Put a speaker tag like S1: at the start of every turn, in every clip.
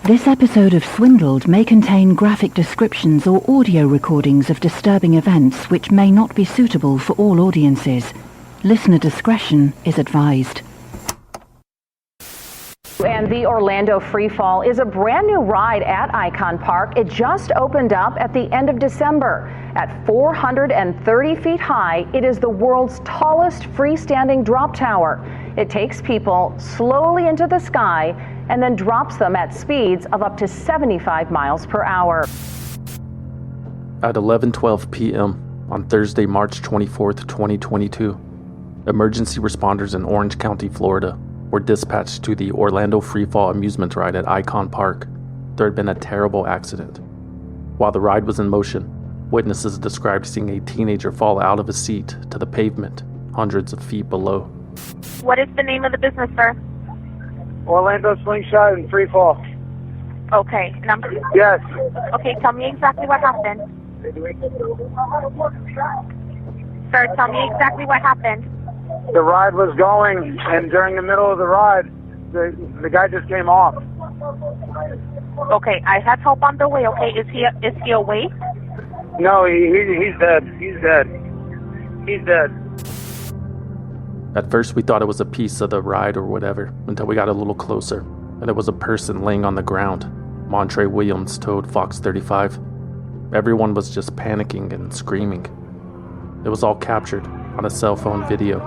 S1: This episode of Swindled may contain graphic descriptions or audio recordings of disturbing events which may not be suitable for all audiences. Listener discretion is advised.
S2: And the Orlando Freefall is a brand new ride at Icon Park. It just opened up at the end of December. At 430 feet high, it is the world's tallest freestanding drop tower. It takes people slowly into the sky and then drops them at speeds of up to 75 miles per hour.
S3: At 11:12 p.m. on Thursday, March 24th, 2022, emergency responders in Orange County, Florida, were dispatched to the Orlando Freefall amusement ride at Icon Park. There had been a terrible accident. While the ride was in motion, witnesses described seeing a teenager fall out of a seat to the pavement, hundreds of feet below.
S4: What is the name of the business, sir?
S5: Orlando Slingshot and Freefall.
S4: Okay.
S5: Yes.
S4: Okay, tell me exactly what happened. Sir, tell me exactly what happened.
S5: The ride was going, and during the middle of the ride, the guy just came off.
S4: Okay, I have help on the way, okay? Is he awake?
S5: No, he's dead. He's dead.
S3: At first we thought it was a piece of the ride or whatever, until we got a little closer, and it was a person laying on the ground, Montre Williams told Fox 35. Everyone was just panicking and screaming. It was all captured on a cell phone video.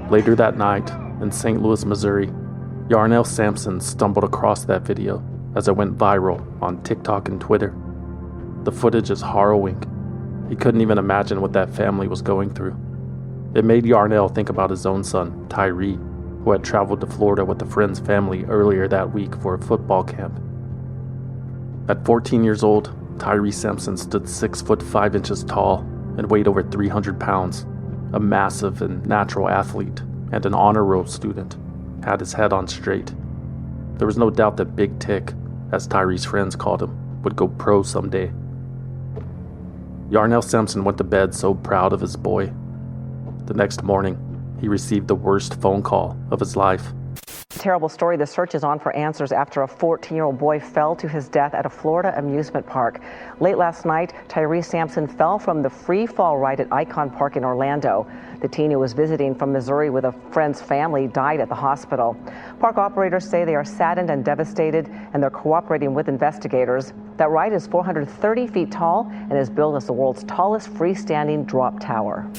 S3: Later that night, in St. Louis, Missouri, Yarnell Sampson stumbled across that video as it went viral on TikTok and Twitter. The footage is harrowing. He couldn't even imagine what that family was going through. It made Yarnell think about his own son, Tyre, who had traveled to Florida with a friend's family earlier that week for a football camp. At 14 years old, Tyre Sampson stood 6 foot 5 inches tall and weighed over 300 pounds. A massive and natural athlete and an honor roll student, had his head on straight. There was no doubt that Big Tick, as Tyre's friends called him, would go pro someday. Yarnell Sampson went to bed so proud of his boy. The next morning, he received the worst phone call of his life.
S6: Terrible story. The search is on for answers after a 14-year-old boy fell to his death at a Florida amusement park. Late last night, Tyre Sampson fell from the free fall ride at Icon Park in Orlando. The teen who was visiting from Missouri with a friend's family died at the hospital. Park operators say they are saddened and devastated, and they're cooperating with investigators. That ride is 430 feet tall and is billed as the world's tallest freestanding drop tower.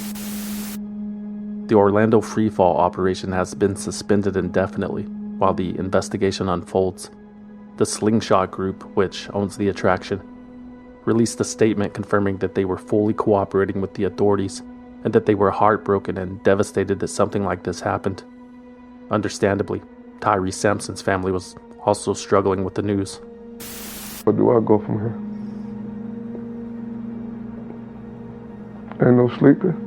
S3: The Orlando Freefall operation has been suspended indefinitely while the investigation unfolds. The Slingshot Group, which owns the attraction, released a statement confirming that they were fully cooperating with the authorities and that they were heartbroken and devastated that something like this happened. Understandably, Tyre Sampson's family was also struggling with the news.
S7: Where do I go from here? Ain't no sleeping.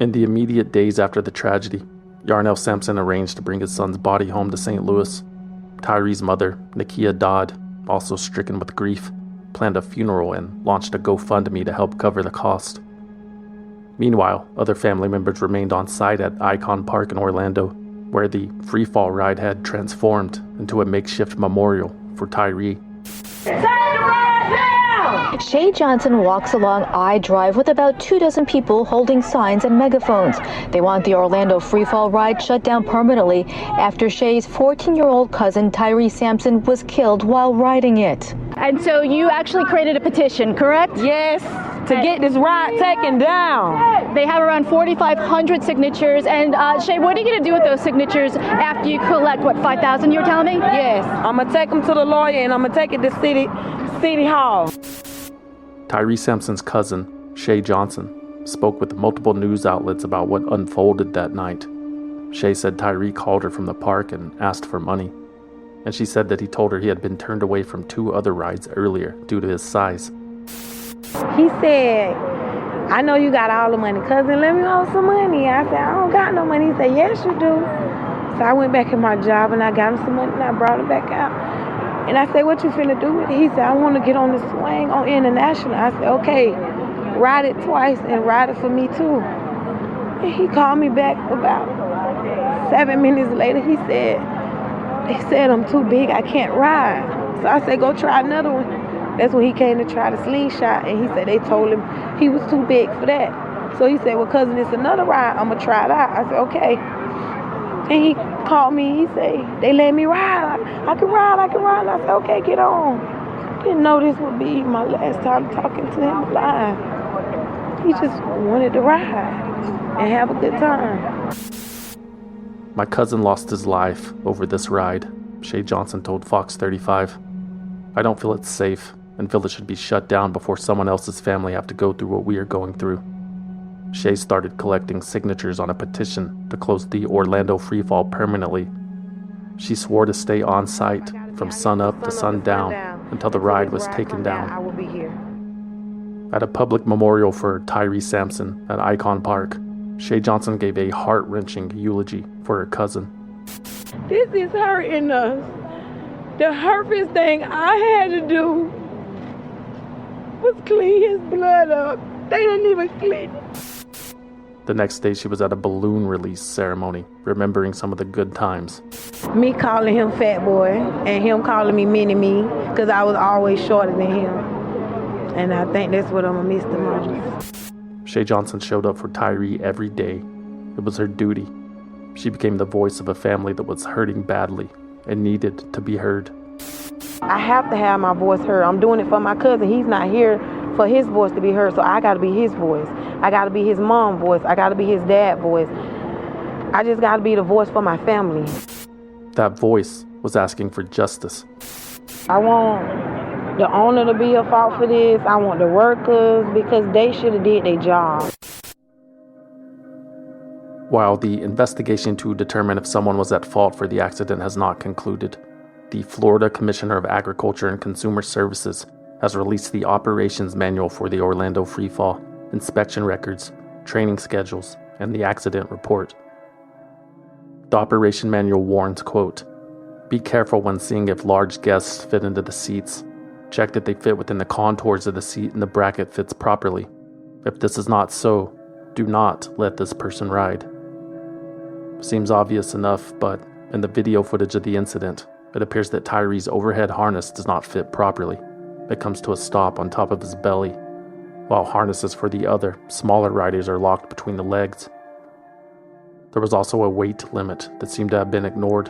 S3: In the immediate days after the tragedy, Yarnell Sampson arranged to bring his son's body home to St. Louis. Tyre's mother, Nikia Dodd, also stricken with grief, planned a funeral and launched a GoFundMe to help cover the cost. Meanwhile, other family members remained on site at Icon Park in Orlando, where the freefall ride had transformed into a makeshift memorial for Tyre.
S8: Shay Johnson walks along I Drive with about 24 people holding signs and megaphones. They want the Orlando Freefall ride shut down permanently after Shay's 14-year-old cousin Tyre Sampson was killed while riding it.
S9: And so you actually created a petition, correct?
S10: Yes, to get this ride taken down.
S9: They have around 4,500 signatures. And Shay, what are you going to do with those signatures after you collect, 5,000 you're telling me?
S10: Yes, I'm going to take them to the lawyer and I'm going to take it to City Hall.
S3: Tyre Sampson's cousin, Shay Johnson, spoke with multiple news outlets about what unfolded that night. Shay said Tyre called her from the park and asked for money. And she said that he told her he had been turned away from 2 other rides earlier due to his size.
S10: He said, I know you got all the money, cousin, let me hold some money. I said, I don't got no money. He said, yes, you do. So I went back in my job and I got him some money and I brought him back out. And I said, what you finna do with it? He said, I want to get on the swing on International. I said, okay, ride it twice and ride it for me too. And he called me back about 7 minutes later. He said, they said I'm too big, I can't ride. So I said, go try another one. That's when he came to try the slingshot, and he said they told him he was too big for that. So he said, well, cousin, it's another ride. I'm going to try it out. I said, okay. And he called me. He said, they let me ride. I can ride. I said, okay, get on. Didn't know this would be my last time talking to him live. He just wanted to ride and have a good time.
S3: My cousin lost his life over this ride, Shay Johnson told Fox 35. I don't feel it's safe and feel it should be shut down before someone else's family have to go through what we are going through. Shay started collecting signatures on a petition to close the Orlando Freefall permanently. She swore to stay on site from sunup to sundown until the ride was taken down.
S10: I will be here.
S3: At a public memorial for Tyre Sampson at Icon Park, Shay Johnson gave a heart-wrenching eulogy for her cousin.
S10: This is hurting us. The hurtful thing I had to do was clean his blood up. They didn't even clean it.
S3: The next day, she was at a balloon release ceremony, remembering some of the good times.
S10: Me calling him fat boy and him calling me mini-me because I was always shorter than him. And I think that's what I'm going to miss the most.
S3: Shay Johnson showed up for Tyre every day. It was her duty. She became the voice of a family that was hurting badly and needed to be heard.
S10: I have to have my voice heard. I'm doing it for my cousin. He's not here for his voice to be heard, so I got to be his voice. I got to be his mom's voice. I got to be his dad's voice. I just got to be the voice for my family.
S3: That voice was asking for justice.
S10: I want the owner to be at fault for this. I want the workers, because they should have did their job.
S3: While the investigation to determine if someone was at fault for the accident has not concluded, the Florida Commissioner of Agriculture and Consumer Services has released the operations manual for the Orlando Freefall, inspection records, training schedules, and the accident report. The operation manual warns, quote, "Be careful when seeing if large guests fit into the seats. Check that they fit within the contours of the seat and the bracket fits properly. If this is not so, do not let this person ride." Seems obvious enough, but in the video footage of the incident, it appears that Tyre's overhead harness does not fit properly. It comes to a stop on top of his belly, while harnesses for the other, smaller riders are locked between the legs. There was also a weight limit that seemed to have been ignored.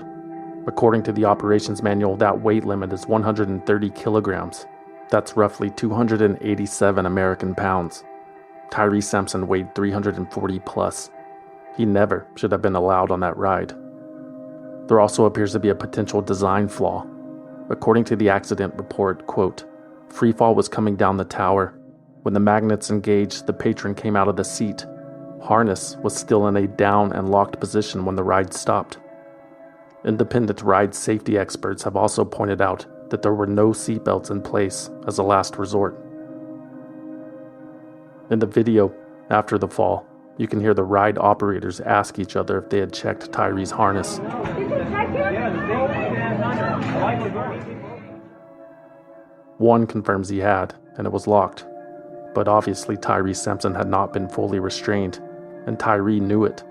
S3: According to the operations manual, that weight limit is 130 kilograms. That's roughly 287 American pounds. Tyre Sampson weighed 340 plus. He never should have been allowed on that ride. There also appears to be a potential design flaw. According to the accident report, quote, "Freefall was coming down the tower. When the magnets engaged, the patron came out of the seat. Harness was still in a down and locked position when the ride stopped." Independent ride safety experts have also pointed out that there were no seatbelts in place as a last resort. In the video, after the fall, you can hear the ride operators ask each other if they had checked Tyre's harness. One confirms he had, and it was locked. But obviously Tyre Sampson had not been fully restrained, and Tyre knew it.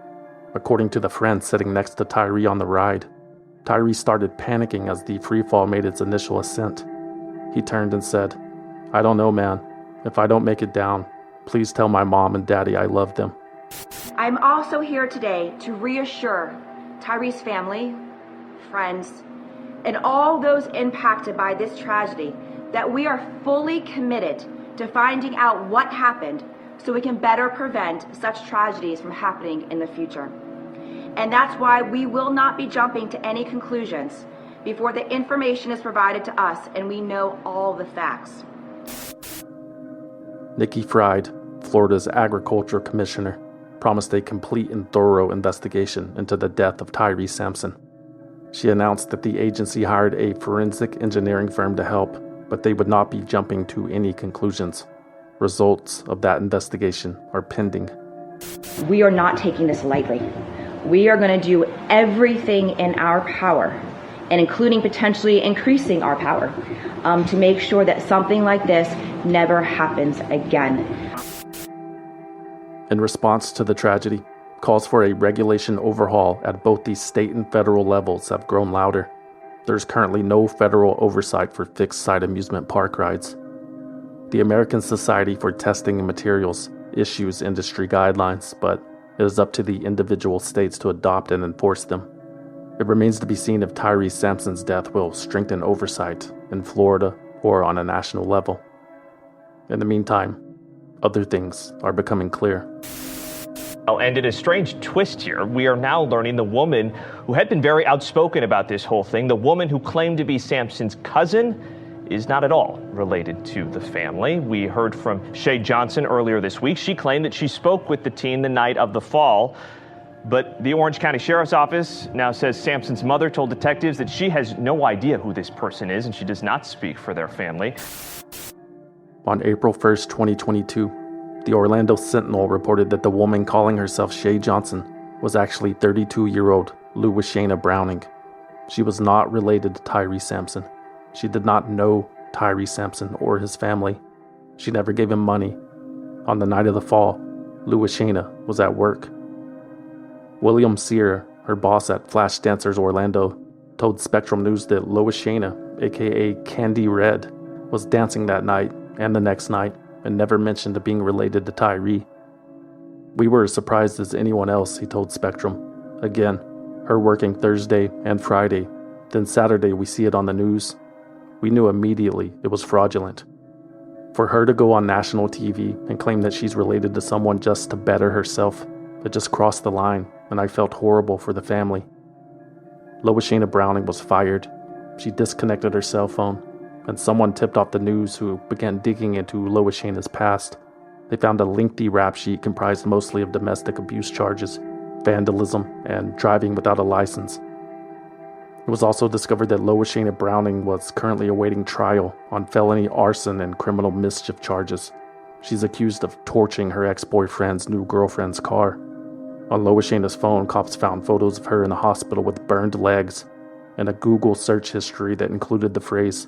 S3: According to the friend sitting next to Tyre on the ride, Tyre started panicking as the freefall made its initial ascent. He turned and said, "I don't know, man. If I don't make it down, please tell my mom and daddy I love them."
S11: I'm also here today to reassure Tyre's family, friends, and all those impacted by this tragedy that we are fully committed to finding out what happened so we can better prevent such tragedies from happening in the future. And that's why we will not be jumping to any conclusions before the information is provided to us and we know all the facts.
S3: Nikki Fried, Florida's Agriculture Commissioner, promised a complete and thorough investigation into the death of Tyre Sampson. She announced that the agency hired a forensic engineering firm to help, but they would not be jumping to any conclusions. Results of that investigation are pending.
S11: We are not taking this lightly. We are going to do everything in our power, and including potentially increasing our power, to make sure that something like this never happens again.
S3: In response to the tragedy, calls for a regulation overhaul at both the state and federal levels have grown louder. There's currently no federal oversight for fixed-site amusement park rides. The American Society for Testing and Materials issues industry guidelines, but it is up to the individual states to adopt and enforce them. It remains to be seen if Tyre Sampson's death will strengthen oversight in Florida or on a national level. In the meantime, other things are becoming clear.
S12: And in a strange twist here, we are now learning the woman who had been very outspoken about this whole thing, the woman who claimed to be Sampson's cousin, is not at all related to the family. We heard from Shay Johnson earlier this week. She claimed that she spoke with the teen the night of the fall. But the Orange County Sheriff's Office now says Sampson's mother told detectives that she has no idea who this person is and she does not speak for their family.
S3: On April 1st, 2022, the Orlando Sentinel reported that the woman calling herself Shay Johnson was actually 32-year-old Louisiana Browning. She was not related to Tyre Sampson. She did not know Tyre Sampson or his family. She never gave him money. On the night of the fall, Louisiana was at work. William Sear, her boss at Flash Dancers Orlando, told Spectrum News that Louisiana, aka Candy Red, was dancing that night and the next night and never mentioned being related to Tyre. We were as surprised as anyone else, he told Spectrum. Again, her working Thursday and Friday, then Saturday we see it on the news. We knew immediately it was fraudulent. For her to go on national TV and claim that she's related to someone just to better herself, it just crossed the line, and I felt horrible for the family. Louisiana Browning was fired. She disconnected her cell phone, and someone tipped off the news who began digging into Louisiana's past. They found a lengthy rap sheet comprised mostly of domestic abuse charges, vandalism, and driving without a license. It was also discovered that Louisiana Browning was currently awaiting trial on felony arson and criminal mischief charges. She's accused of torching her ex-boyfriend's new girlfriend's car. On Louisiana's phone, cops found photos of her in the hospital with burned legs and a Google search history that included the phrase,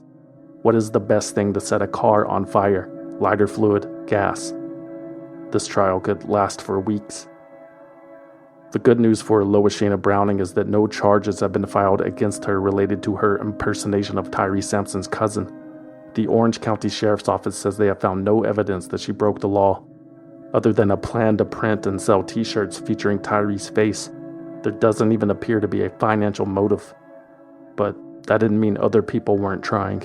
S3: "What is the best thing to set a car on fire? Lighter fluid, gas." This trial could last for weeks. The good news for Louisiana Browning is that no charges have been filed against her related to her impersonation of Tyre Sampson's cousin. The Orange County Sheriff's Office says they have found no evidence that she broke the law. Other than a plan to print and sell t-shirts featuring Tyre's face, there doesn't even appear to be a financial motive. But that didn't mean other people weren't trying.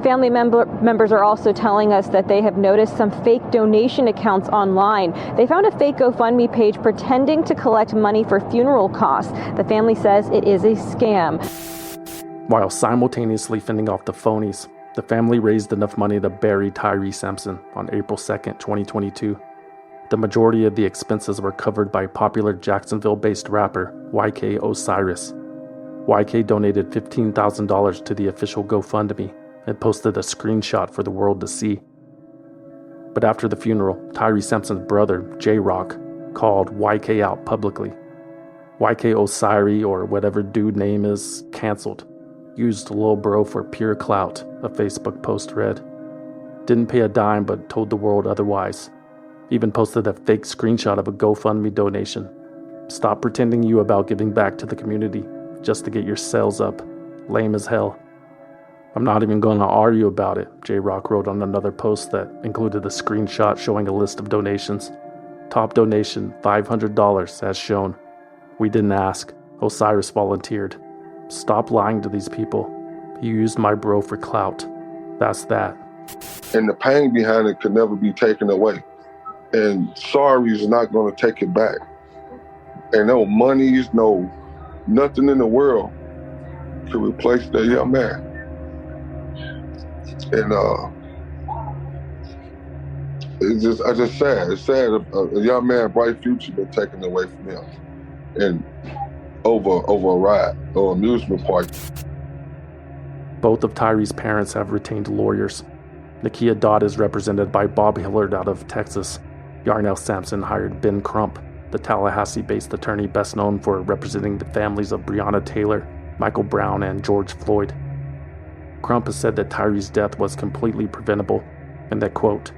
S13: Family members are also telling us that they have noticed some fake donation accounts online. They found a fake GoFundMe page pretending to collect money for funeral costs. The family says it is a scam.
S3: While simultaneously fending off the phonies, the family raised enough money to bury Tyre Sampson on April 2nd, 2022. The majority of the expenses were covered by popular Jacksonville-based rapper YK Osiris. YK donated $15,000 to the official GoFundMe and posted a screenshot for the world to see. But after the funeral, Tyre Sampson's brother, J-Rock, called YK out publicly. YK Osiris, or whatever dude name is, canceled. Used Lil Bro for pure clout, a Facebook post read. Didn't pay a dime but told the world otherwise. Even posted a fake screenshot of a GoFundMe donation. Stop pretending you about giving back to the community just to get your sales up. Lame as hell. I'm not even going to argue about it, J-Rock wrote on another post that included a screenshot showing a list of donations. Top donation, $500 as shown. We didn't ask. Osiris volunteered. Stop lying to these people. He used my bro for clout. That's that.
S7: And the pain behind it could never be taken away. And sorry is not going to take it back. And no monies, no nothing in the world to replace that young man. And it's just sad. It's sad a young man, bright future, been taken away from him, and over a ride or amusement park.
S3: Both of Tyre's parents have retained lawyers. Nakia Dodd is represented by Bob Hillard out of Texas. Yarnell Sampson hired Ben Crump, the Tallahassee-based attorney best known for representing the families of Breonna Taylor, Michael Brown, and George Floyd. Crump has said that Tyre's death was completely preventable, and that, quote,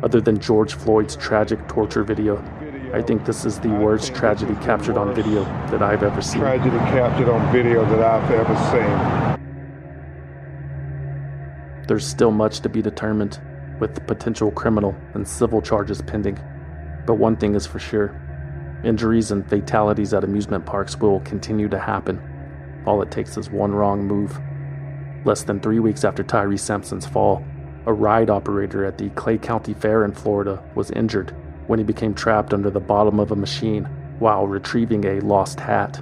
S3: "Other than George Floyd's tragic torture video, I think this is the worst tragedy captured on video that I've ever seen."
S14: Tragedy captured on video that I've ever seen.
S3: There's still much to be determined, with potential criminal and civil charges pending. But one thing is for sure, injuries and fatalities at amusement parks will continue to happen. All it takes is one wrong move. Less than 3 weeks after Tyre Sampson's fall, a ride operator at the Clay County Fair in Florida was injured when he became trapped under the bottom of a machine while retrieving a lost hat.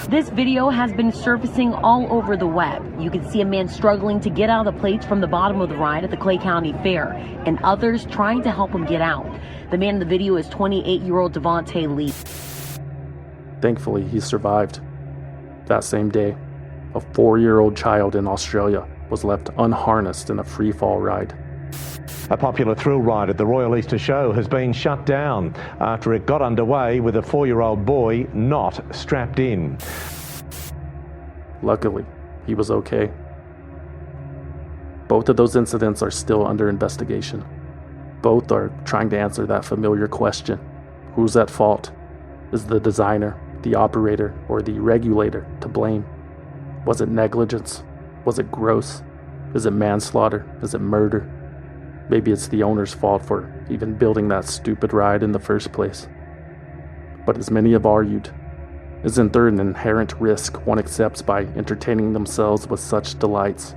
S15: This video has been surfacing all over the web. You can see a man struggling to get out of the plates from the bottom of the ride at the Clay County Fair, and others trying to help him get out. The man in the video is 28-year-old Devontae Lee.
S3: Thankfully, he survived. That same day, a 4-year-old child in Australia was left unharnessed in a free-fall ride.
S16: A popular thrill ride at the Royal Easter Show has been shut down after it got underway with a 4-year-old boy not strapped in.
S3: Luckily, he was okay. Both of those incidents are still under investigation. Both are trying to answer that familiar question: who's at fault? Is the designer, the operator, or the regulator to blame? Was it negligence? Was it gross? Is it manslaughter? Is it murder? Maybe it's the owner's fault for even building that stupid ride in the first place. But as many have argued, isn't there an inherent risk one accepts by entertaining themselves with such delights?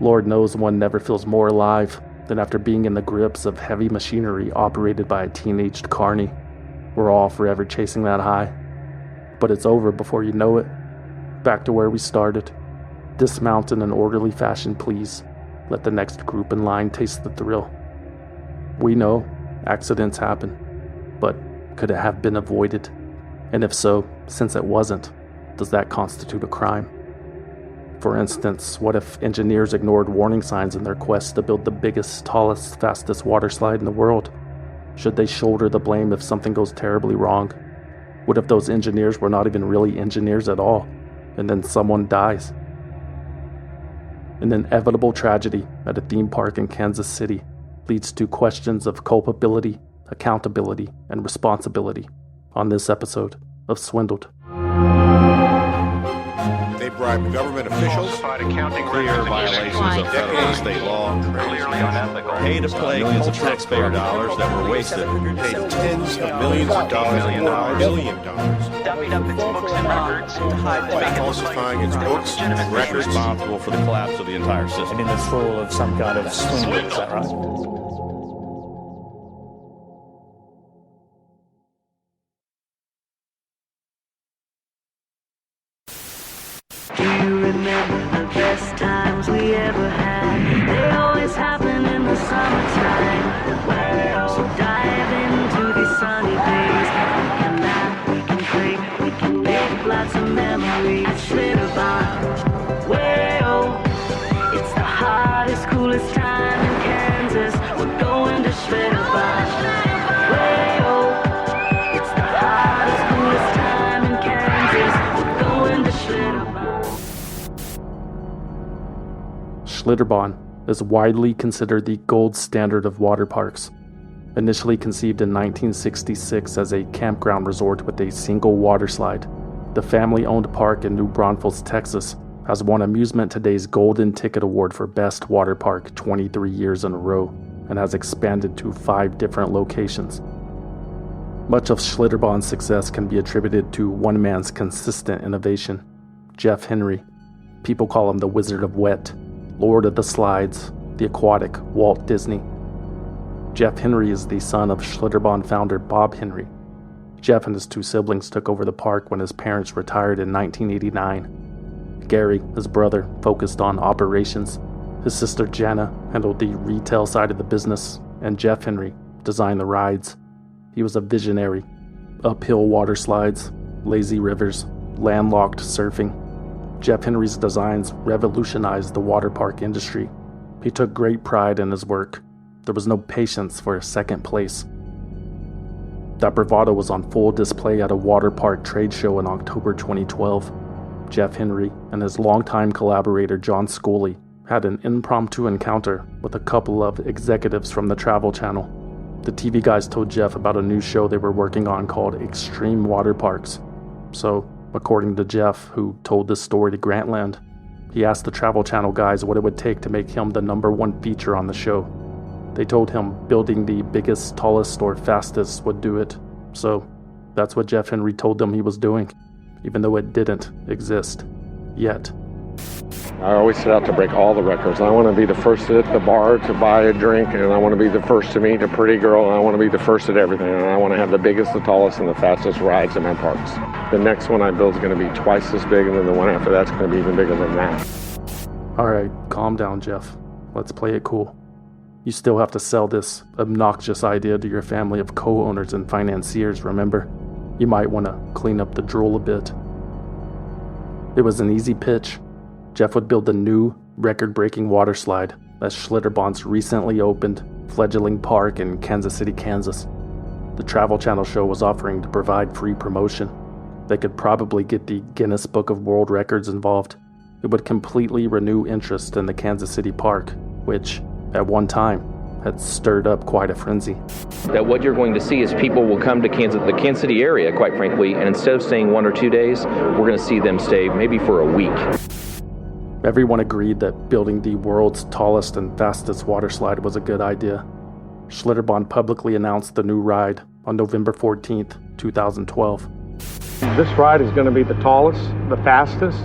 S3: Lord knows one never feels more alive than after being in the grips of heavy machinery operated by a teenaged carny. We're all forever chasing that high. But it's over before you know it. Back to where we started. Dismount in an orderly fashion, please. Let the next group in line taste the thrill. We know accidents happen, but could it have been avoided? And if so, since it wasn't, does that constitute a crime? For instance, what if engineers ignored warning signs in their quest to build the biggest, tallest, fastest water slide in the world? Should they shoulder the blame if something goes terribly wrong? What if those engineers were not even really engineers at all, and then someone dies? An inevitable tragedy at a theme park in Kansas City leads to questions of culpability, accountability, and responsibility on this episode of Swindled.
S17: They bribed government officials, clear violations of federal and state law, clearly unethical, pay to play millions of taxpayer dollars that were wasted, paid tens of millions of dollars in $1 billion,
S18: dumping up its books and records to hide
S17: falsifying its books and records, responsible for the collapse of the entire system.
S19: And in this role of some kind of swindle, is that right?
S20: Do you remember the best times we ever had? They always happen in the summertime. So dive into these sunny days. We can laugh, we can play, we can make lots of memories. Schlitterbahn, well, it's the hottest, coolest time in Kansas. We're going to Schlitterbahn. Well, it's the hottest, coolest time in Kansas. We're going to Schlitterbahn.
S3: Schlitterbahn is widely considered the gold standard of water parks. Initially conceived in 1966 as a campground resort with a single water slide, the family-owned park in New Braunfels, Texas, has won Amusement Today's Golden Ticket Award for Best Water Park 23 years in a row and has expanded to 5 different locations. Much of Schlitterbahn's success can be attributed to one man's consistent innovation, Jeff Henry. People call him the Wizard of Wet, Lord of the Slides, the aquatic Walt Disney. Jeff Henry is the son of Schlitterbahn founder Bob Henry. Jeff and his 2 siblings took over the park when his parents retired in 1989. Gary, his brother, focused on operations. His sister Jana handled the retail side of the business, and Jeff Henry designed the rides. He was a visionary. Uphill water slides, lazy rivers, landlocked surfing. Jeff Henry's designs revolutionized the water park industry. He took great pride in his work. There was no patience for second place. That bravado was on full display at a water park trade show in October 2012. Jeff Henry and his longtime collaborator John Scully had an impromptu encounter with a couple of executives from the Travel Channel. The TV guys told Jeff about a new show they were working on called Extreme Water Parks. So, according to Jeff, who told this story to Grantland, he asked the Travel Channel guys what it would take to make him the #1 feature on the show. They told him building the biggest, tallest, or fastest would do it. So, that's what Jeff Henry told them he was doing, even though it didn't exist yet.
S21: I always set out to break all the records. I want to be the first at the bar to buy a drink, and I want to be the first to meet a pretty girl, and I want to be the first at everything, and I want to have the biggest, the tallest, and the fastest rides in my parks. The next one I build is going to be twice as big, and then the one after that's going to be even bigger than that.
S3: Alright, calm down, Jeff. Let's play it cool. You still have to sell this obnoxious idea to your family of co-owners and financiers, remember? You might want to clean up the drool a bit. It was an easy pitch. Jeff would build a new, record-breaking water slide at Schlitterbahn's recently opened fledgling park in Kansas City, Kansas. The Travel Channel show was offering to provide free promotion. They could probably get the Guinness Book of World Records involved. It would completely renew interest in the Kansas City park, which, at one time, had stirred up quite a frenzy.
S22: That what you're going to see is people will come to the Kansas City area, quite frankly, and instead of staying 1 or 2 days, we're going to see them stay maybe for a week.
S3: Everyone agreed that building the world's tallest and fastest water slide was a good idea. Schlitterbahn publicly announced the new ride on November 14th, 2012.
S21: This ride is going to be the tallest, the fastest,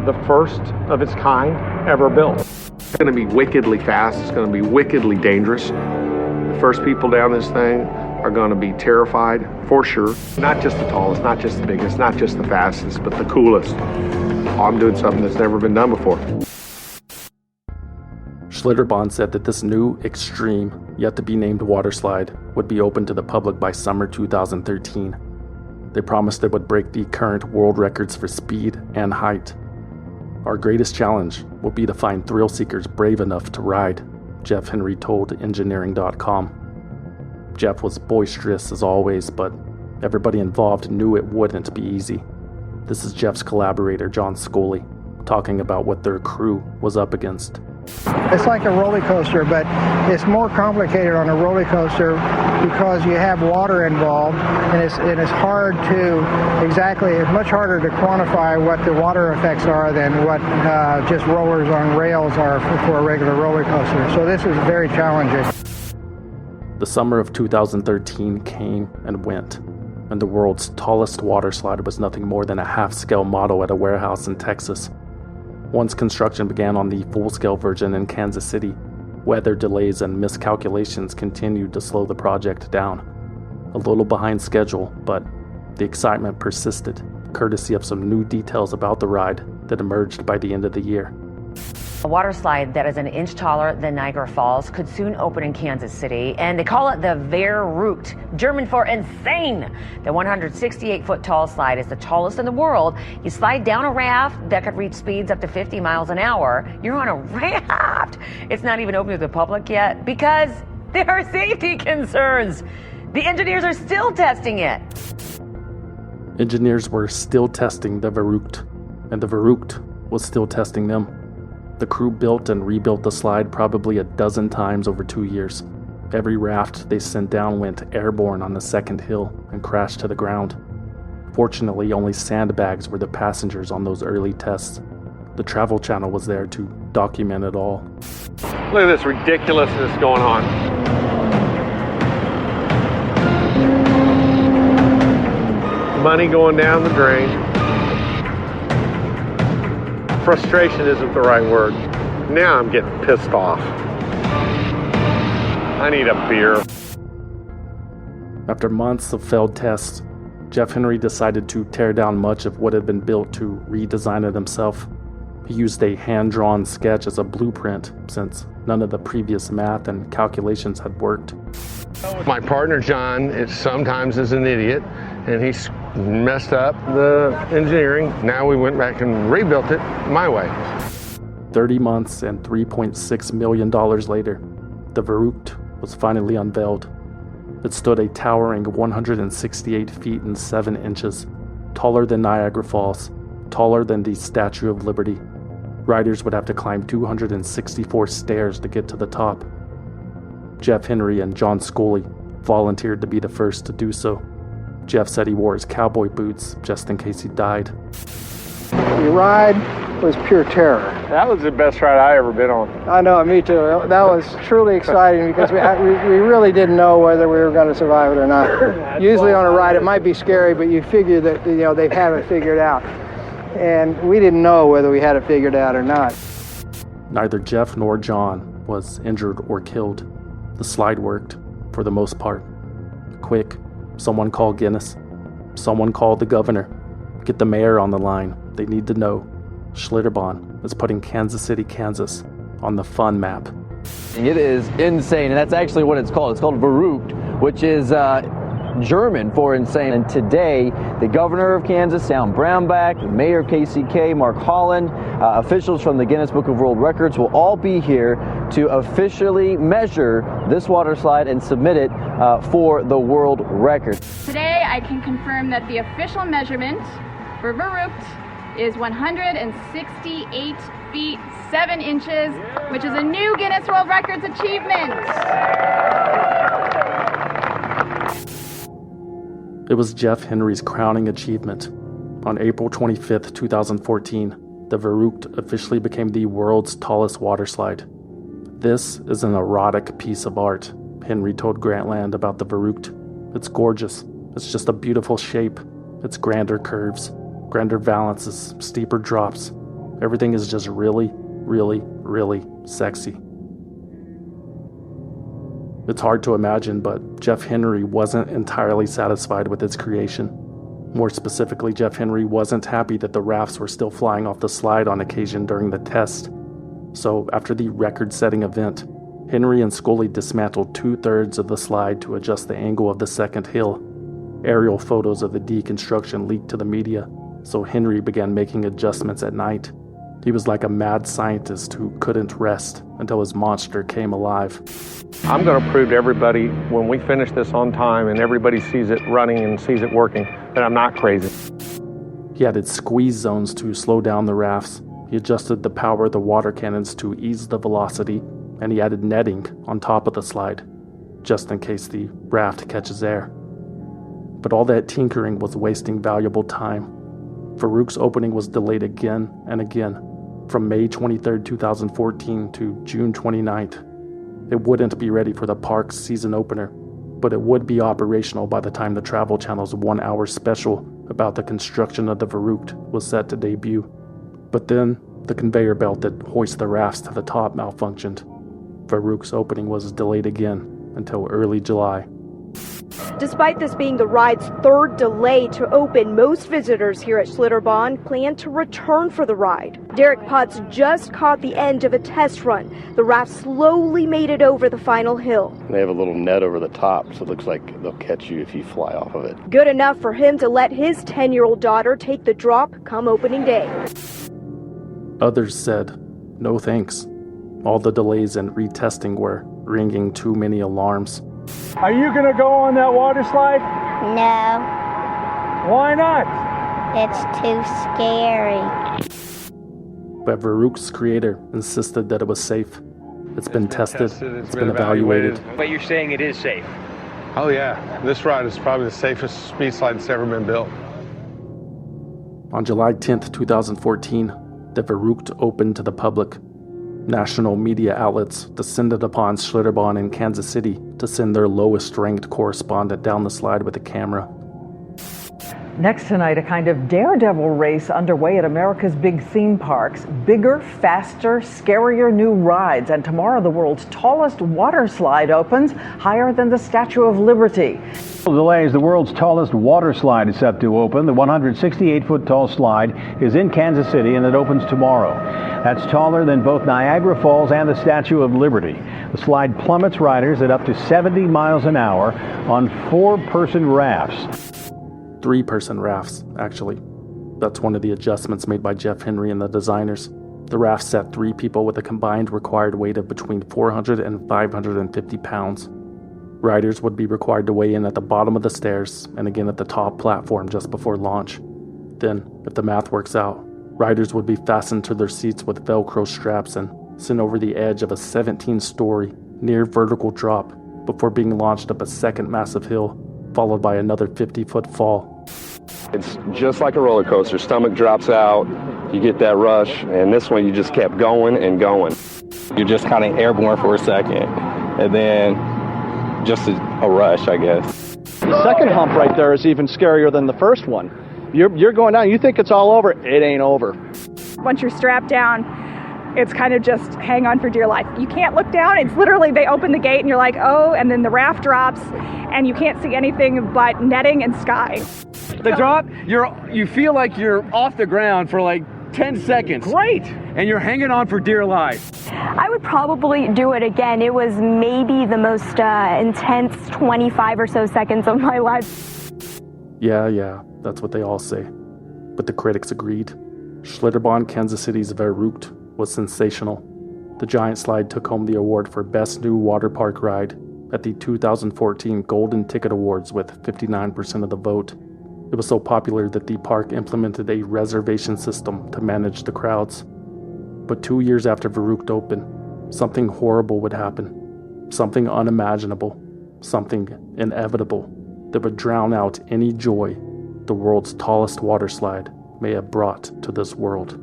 S21: the first of its kind ever built. It's going to be wickedly fast. It's going to be wickedly dangerous. The first people down this thing are going to be terrified, for sure. Not just the tallest, not just the biggest, not just the fastest, but the coolest. I'm doing something that's never been done before.
S3: Schlitterbahn said that this new, extreme, yet-to-be-named water slide would be open to the public by summer 2013. They promised it would break the current world records for speed and height. Our greatest challenge will be to find thrill seekers brave enough to ride, Jeff Henry told engineering.com. Jeff was boisterous as always, but everybody involved knew it wouldn't be easy. This is Jeff's collaborator, John Scully, talking about what their crew was up against.
S23: It's like a roller coaster, but it's more complicated on a roller coaster because you have water involved, and it's hard to it's much harder to quantify what the water effects are than what just rollers on rails are for a regular roller coaster. So this is very challenging.
S3: The summer of 2013 came and went, and the world's tallest water slide was nothing more than a half-scale model at a warehouse in Texas. Once construction began on the full-scale version in Kansas City, weather delays and miscalculations continued to slow the project down. A little behind schedule, but the excitement persisted, courtesy of some new details about the ride that emerged by the end of the year.
S24: A water slide that is an inch taller than Niagara Falls could soon open in Kansas City, and they call it the Verruckt, German for insane. The 168-foot tall slide is the tallest in the world. You slide down a raft that could reach speeds up to 50 miles an hour. You're on a raft. It's not even open to the public yet because there are safety concerns. The engineers are still testing it.
S3: Engineers were still testing the Verruckt, and the Verruckt was still testing them. The crew built and rebuilt the slide probably a dozen times over 2 years. Every raft they sent down went airborne on the second hill and crashed to the ground. Fortunately, only sandbags were the passengers on those early tests. The Travel Channel was there to document it all.
S21: Look at this ridiculousness going on. Money going down the drain. Frustration isn't the right word. Now I'm getting pissed off. I need a beer.
S3: After months of failed tests, Jeff Henry decided to tear down much of what had been built to redesign it himself. He used a hand-drawn sketch as a blueprint, since none of the previous math and calculations had worked.
S21: My partner John sometimes is an idiot, and he's messed up the engineering. Now we went back and rebuilt it my way.
S3: 30 months and $3.6 million later, the Verruckt was finally unveiled. It stood a towering 168 feet and 7 inches, taller than Niagara Falls, taller than the Statue of Liberty. Riders would have to climb 264 stairs to get to the top. Jeff Henry and John Scully volunteered to be the first to do so. Jeff said he wore his cowboy boots just in case he died.
S23: The ride was pure terror.
S21: That was the best ride I ever been on.
S23: I know, me too. That was truly exciting because we really didn't know whether we were going to survive it or not. Usually on a ride it might be scary, but you figure that they have it figured out. And we didn't know whether we had it figured out or not.
S3: Neither Jeff nor John was injured or killed. The slide worked, for the most part. Quick, someone call Guinness. Someone call the governor. Get the mayor on the line. They need to know. Schlitterbahn is putting Kansas City, Kansas on the fun map.
S1: It is insane, and that's actually what it's called. It's called Verruckt, which is German for insane. And today, the governor of Kansas, Sam Brownback, the mayor of KCK, Mark Holland, officials from the Guinness Book of World Records will all be here to officially measure this water slide and submit it for the world record.
S9: Today, I can confirm that the official measurement for Verruckt is 168 feet 7 inches, which is a new Guinness World Records achievement.
S3: It was Jeff Henry's crowning achievement. On April 25th, 2014, the Verruckt officially became the world's tallest water slide. This is an erotic piece of art, Henry told Grantland about the Verruckt. It's gorgeous. It's just a beautiful shape. It's grander curves, grander valances, steeper drops. Everything is just really, really, really sexy. It's hard to imagine, but Jeff Henry wasn't entirely satisfied with its creation. More specifically, Jeff Henry wasn't happy that the rafts were still flying off the slide on occasion during the test. So after the record-setting event, Henry and Scully dismantled 2/3 of the slide to adjust the angle of the second hill. Aerial photos of the deconstruction leaked to the media, so Henry began making adjustments at night. He was like a mad scientist who couldn't rest until his monster came alive.
S21: I'm going to prove to everybody when we finish this on time and everybody sees it running and sees it working that I'm not crazy.
S3: He added squeeze zones to slow down the rafts. He adjusted the power of the water cannons to ease the velocity, and he added netting on top of the slide, just in case the raft catches air. But all that tinkering was wasting valuable time. Verruckt's opening was delayed again and again, from May 23, 2014 to June 29th. It wouldn't be ready for the park's season opener, but it would be operational by the time the Travel Channel's 1-hour special about the construction of the Verruckt was set to debut. But then, the conveyor belt that hoists the rafts to the top malfunctioned. Verruckt's opening was delayed again until early July.
S2: Despite this being the ride's third delay to open, most visitors here at Schlitterbahn plan to return for the ride. Derek Potts just caught the end of a test run. The raft slowly made it over the final hill.
S4: They have a little net over the top, so it looks like they'll catch you if you fly off of it.
S2: Good enough for him to let his 10-year-old daughter take the drop come opening day.
S3: Others said, no thanks. All the delays and retesting were ringing too many alarms.
S21: Are you going to go on that water slide?
S5: No.
S21: Why not?
S5: It's too scary.
S3: But Verruckt's creator insisted that it was safe. It's been tested, it's been evaluated.
S25: But you're saying it is safe?
S21: Oh yeah, this ride is probably the safest speed slide that's ever been built.
S3: On July 10th, 2014, the Verruckt opened to the public. National media outlets descended upon Schlitterbahn in Kansas City to send their lowest-ranked correspondent down the slide with a camera.
S6: Next tonight, a kind of daredevil race underway at America's big theme parks. Bigger, faster, scarier new rides. And tomorrow, the world's tallest water slide opens, higher than the Statue of Liberty.
S26: Delays. The world's tallest water slide is set to open. The 168-foot tall slide is in Kansas City, and it opens tomorrow. That's taller than both Niagara Falls and the Statue of Liberty. The slide plummets riders at up to 70 miles an hour on 4-person rafts.
S3: 3-person rafts, actually. That's one of the adjustments made by Jeff Henry and the designers. The raft set 3 people with a combined required weight of between 400 and 550 pounds. Riders would be required to weigh in at the bottom of the stairs and again at the top platform just before launch. Then, if the math works out, riders would be fastened to their seats with Velcro straps and sent over the edge of a 17-story, near vertical drop before being launched up a second massive hill, followed by another 50-foot fall.
S8: It's just like a roller coaster. Stomach drops out, you get that rush, and this one you just kept going and going.
S10: You're just kind of airborne for a second, and then just a rush, I guess.
S11: The second hump right there is even scarier than the first one. You're going down, you think it's all over, it ain't over.
S12: Once you're strapped down, it's kind of just hang on for dear life. You can't look down. It's literally they open the gate and you're like, oh, and then the raft drops and you can't see anything but netting and sky.
S1: The drop, you feel like you're off the ground for like 10 seconds.
S11: Great.
S1: And you're hanging on for dear life.
S2: I would probably do it again. It was maybe the most intense 25 or so seconds of my life.
S3: Yeah, that's what they all say. But the critics agreed. Schlitterbahn, Kansas City's Verruckt was sensational. The giant slide took home the award for Best New Water Park Ride at the 2014 Golden Ticket Awards with 59% of the vote. It was so popular that the park implemented a reservation system to manage the crowds. But 2 years after Verruckt opened, something horrible would happen. Something unimaginable. Something inevitable that would drown out any joy the world's tallest water slide may have brought to this world.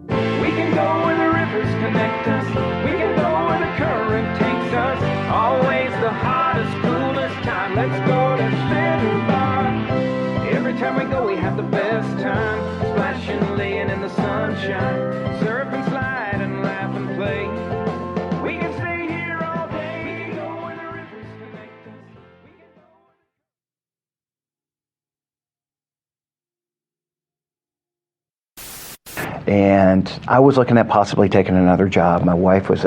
S20: We can go where the rivers connect us. We can go where the current takes us. Always the hottest, coolest time. Let's go to Schlitterbahn. Every time we go, we have the best time. Splashing, laying in the sunshine. Surf and slide and laugh and play. We can stay here all day. We can go where the rivers connect us.
S13: And I was looking at possibly taking another job. My wife was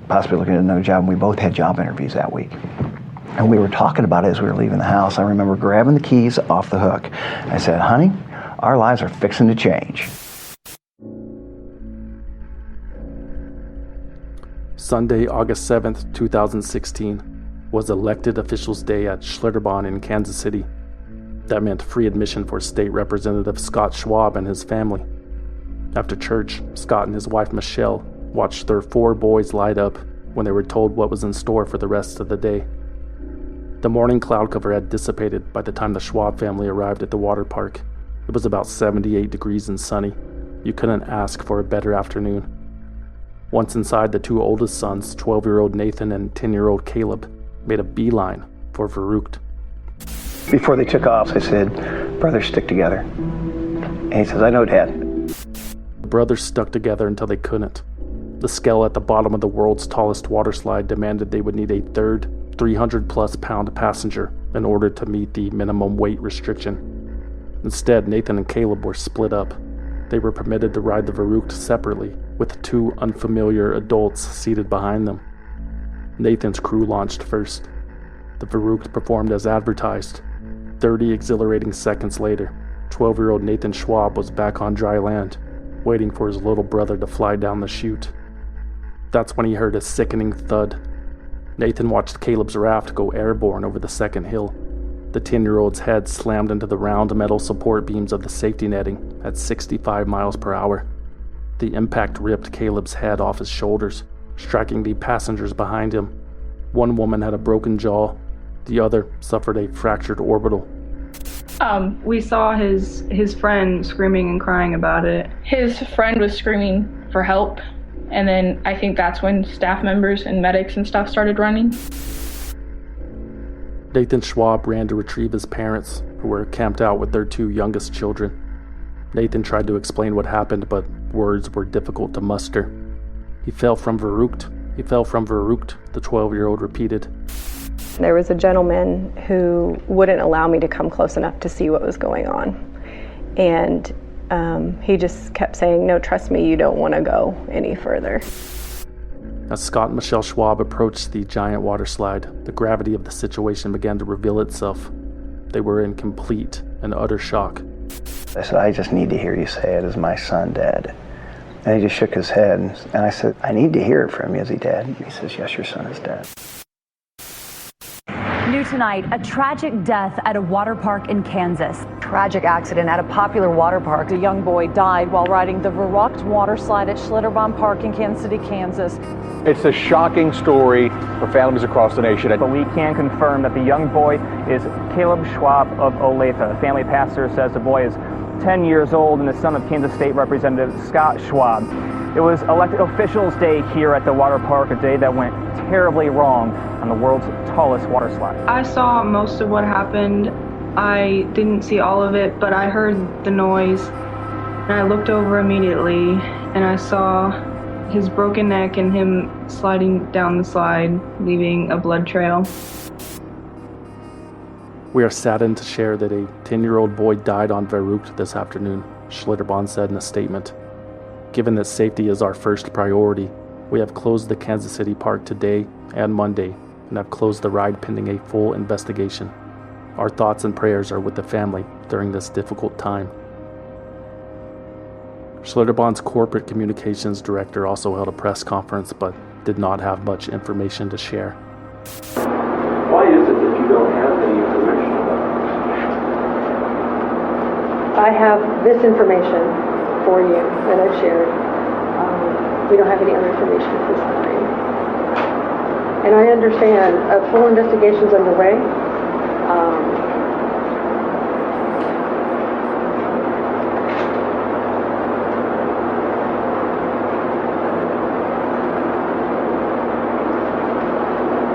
S13: possibly looking at another job, and we both had job interviews that week. And we were talking about it as we were leaving the house. I remember grabbing the keys off the hook. I said, honey, our lives are fixing to change.
S3: Sunday, August 7th, 2016, was Elected Officials Day at Schlitterbahn in Kansas City. That meant free admission for State Representative Scott Schwab and his family. After church, Scott and his wife Michelle watched their 4 boys light up when they were told what was in store for the rest of the day. The morning cloud cover had dissipated by the time the Schwab family arrived at the water park. It was about 78 degrees and sunny. You couldn't ask for a better afternoon. Once inside, the 2 oldest sons, 12-year-old Nathan and 10-year-old Caleb, made a beeline for Verruckt.
S13: Before they took off, I said, brothers, stick together. And he says, I know, Dad.
S3: The brothers stuck together until they couldn't. The scale at the bottom of the world's tallest water slide demanded they would need a third 300-plus pound passenger in order to meet the minimum weight restriction. Instead, Nathan and Caleb were split up. They were permitted to ride the Verruckt separately, with 2 unfamiliar adults seated behind them. Nathan's crew launched first. The Verruckt performed as advertised. 30 exhilarating seconds later, 12-year-old Nathan Schwab was back on dry land, waiting for his little brother to fly down the chute. That's when he heard a sickening thud. Nathan watched Caleb's raft go airborne over the second hill. The 10-year-old's head slammed into the round metal support beams of the safety netting at 65 miles per hour. The impact ripped Caleb's head off his shoulders, striking the passengers behind him. One woman had a broken jaw. The other suffered a fractured orbital.
S25: We saw his friend screaming and crying about it. His friend was screaming for help, and then I think that's when staff members and medics and stuff started running.
S3: Nathan Schwab ran to retrieve his parents, who were camped out with their 2 youngest children. Nathan tried to explain what happened, but words were difficult to muster. He fell from Verruckt. He fell from Verruckt, the 12-year-old repeated.
S27: There was a gentleman who wouldn't allow me to come close enough to see what was going on. And he just kept saying, no, trust me, you don't want to go any further.
S3: As Scott and Michelle Schwab approached the giant water slide, the gravity of the situation began to reveal itself. They were in complete and utter shock.
S13: I said, I just need to hear you say it. Is my son dead? And he just shook his head. And I said, I need to hear it from you. Is he dead? He says, yes, your son is dead.
S7: New tonight, a tragic death at a water park in Kansas.
S6: Tragic accident at a popular water park. A young boy died while riding the Verruckt water slide at Schlitterbahn Park in Kansas City, Kansas.
S11: It's a shocking story for families across the nation.
S14: But we can confirm that the young boy is Caleb Schwab of Olathe. The family pastor says the boy is 10 years old and the son of Kansas State Representative Scott Schwab. It was elected officials' day here at the water park, a day that went terribly wrong on the world's tallest water slide.
S25: I saw most of what happened. I didn't see all of it, but I heard the noise. And I looked over immediately, and I saw his broken neck and him sliding down the slide, leaving a blood trail.
S3: We are saddened to share that a 10-year-old boy died on Verruckt this afternoon, Schlitterbahn said in a statement. Given that safety is our first priority, we have closed the Kansas City Park today and Monday and have closed the ride pending a full investigation. Our thoughts and prayers are with the family during this difficult time. Schlitterbahn's corporate communications director also held a press conference but did not have much information to share.
S15: Why is it that you don't have any information about this?
S27: I have this information for you that I've shared. We don't have any other information at this time. And I understand a full investigation's underway.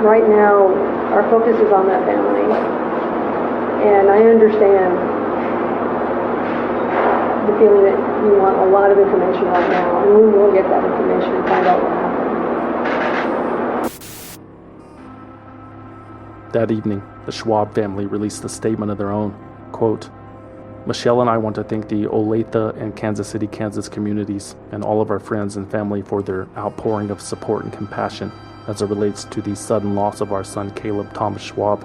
S27: Right now, our focus is on that family. And I understand the feeling that you want a lot of information right now, and we will get that information and find out what happened.
S3: That evening, the Schwab family released a statement of their own. Quote, Michelle and I want to thank the Olathe and Kansas City, Kansas communities and all of our friends and family for their outpouring of support and compassion as it relates to the sudden loss of our son Caleb Thomas Schwab.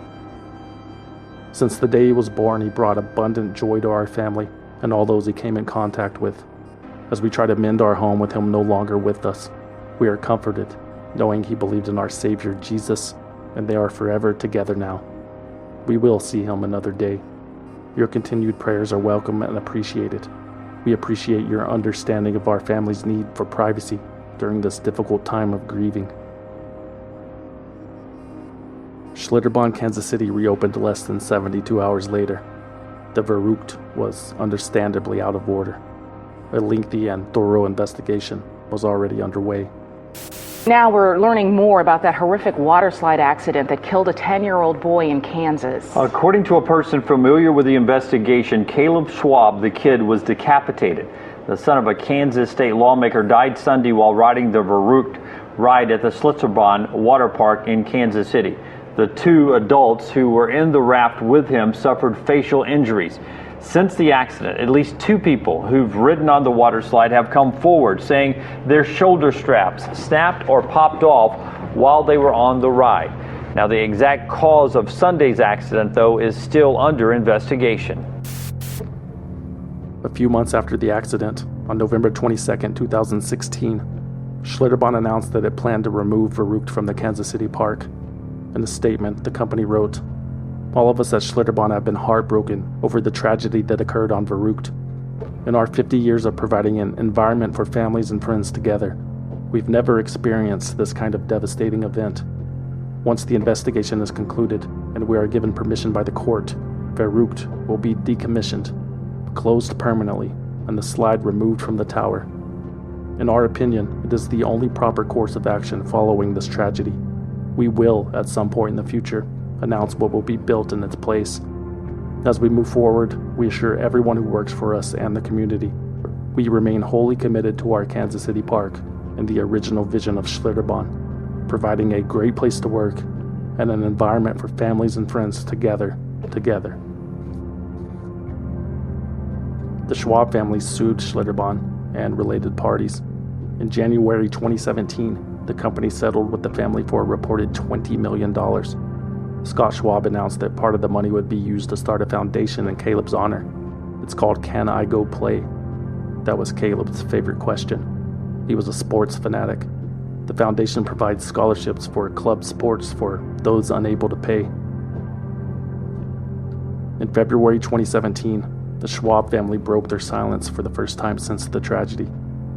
S3: Since the day he was born, he brought abundant joy to our family and all those he came in contact with. As we try to mend our home with him no longer with us, we are comforted, knowing he believed in our Savior Jesus, and they are forever together now. We will see him another day. Your continued prayers are welcome and appreciated. We appreciate your understanding of our family's need for privacy during this difficult time of grieving. Schlitterbahn, Kansas City reopened less than 72 hours later. The Verruckt was understandably out of order. A lengthy and thorough investigation was already underway.
S16: Now we're learning more about that horrific water slide accident that killed a 10-year-old boy in Kansas.
S17: According to a person familiar with the investigation, Caleb Schwab, the kid, was decapitated. The son of a Kansas state lawmaker died Sunday while riding the Verruckt ride at the Schlitterbahn water park in Kansas City. The two adults who were in the raft with him suffered facial injuries. Since the accident, at least two people who've ridden on the water slide have come forward saying their shoulder straps snapped or popped off while they were on the ride. Now, the exact cause of Sunday's accident, though, is still under investigation.
S3: A few months after the accident, on November 22, 2016, Schlitterbahn announced that it planned to remove Verruckt from the Kansas City Park. In a statement, the company wrote, All of us at Schlitterbahn have been heartbroken over the tragedy that occurred on Verruckt. In our 50 years of providing an environment for families and friends together, we've never experienced this kind of devastating event. Once the investigation is concluded and we are given permission by the court, Verruckt will be decommissioned, closed permanently, and the slide removed from the tower. In our opinion, it is the only proper course of action following this tragedy. We will, at some point in the future, announce what will be built in its place. As we move forward, we assure everyone who works for us and the community, we remain wholly committed to our Kansas City Park and the original vision of Schlitterbahn, providing a great place to work and an environment for families and friends to gather together. The Schwab family sued Schlitterbahn and related parties. In January 2017, the company settled with the family for a reported $20 million. Scott Schwab announced that part of the money would be used to start a foundation in Caleb's honor. It's called Can I Go Play? That was Caleb's favorite question. He was a sports fanatic. The foundation provides scholarships for club sports for those unable to pay. In February 2017, the Schwab family broke their silence for the first time since the tragedy.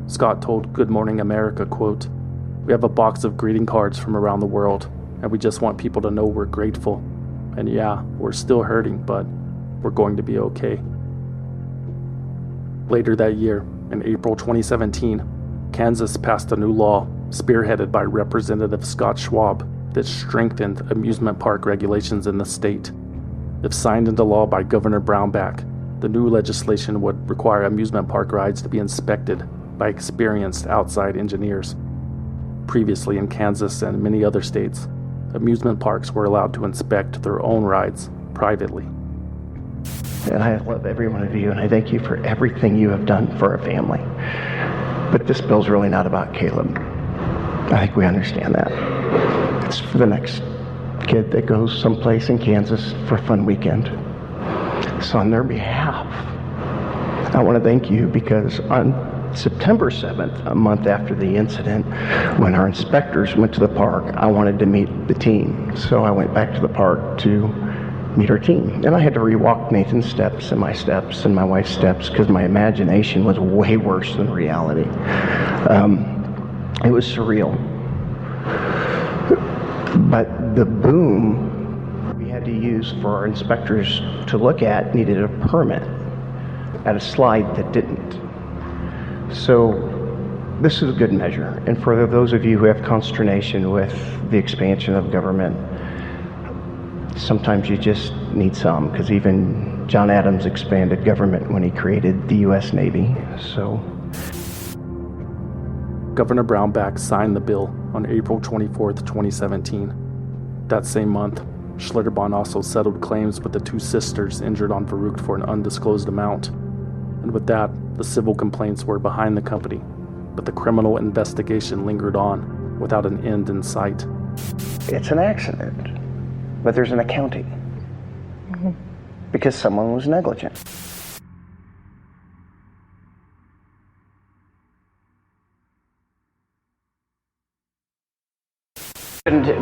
S3: Scott told Good Morning America, quote, "We have a box of greeting cards from around the world, and we just want people to know we're grateful. And yeah, we're still hurting, but we're going to be okay." Later that year, in April 2017, Kansas passed a new law, spearheaded by Representative Scott Schwab, that strengthened amusement park regulations in the state. If signed into law by Governor Brownback, the new legislation would require amusement park rides to be inspected by experienced outside engineers. Previously in Kansas and many other states, amusement parks were allowed to inspect their own rides privately.
S13: And I love every one of you, and I thank you for everything you have done for our family. But this bill's really not about Caleb. I think we understand that. It's for the next kid that goes someplace in Kansas for a fun weekend. So on their behalf, I want to thank you, because on September 7th, a month after the incident, when our inspectors went to the park, I wanted to meet the team. So I went back to the park to meet our team. And I had to rewalk Nathan's steps and my wife's steps, because my imagination was way worse than reality. It was surreal. But the boom we had to use for our inspectors to look at needed a permit at a slide that didn't. So this is a good measure. And for those of you who have consternation with the expansion of government, sometimes you just need some, because even John Adams expanded government when he created the U.S. Navy. So
S3: Governor Brownback signed the bill on April 24, 2017. That same month, Schlitterbahn also settled claims with the two sisters injured on Verruckt for an undisclosed amount. And with that, the civil complaints were behind the company, but the criminal investigation lingered on without an end in sight.
S13: It's an accident, but there's an accounting, because someone was negligent.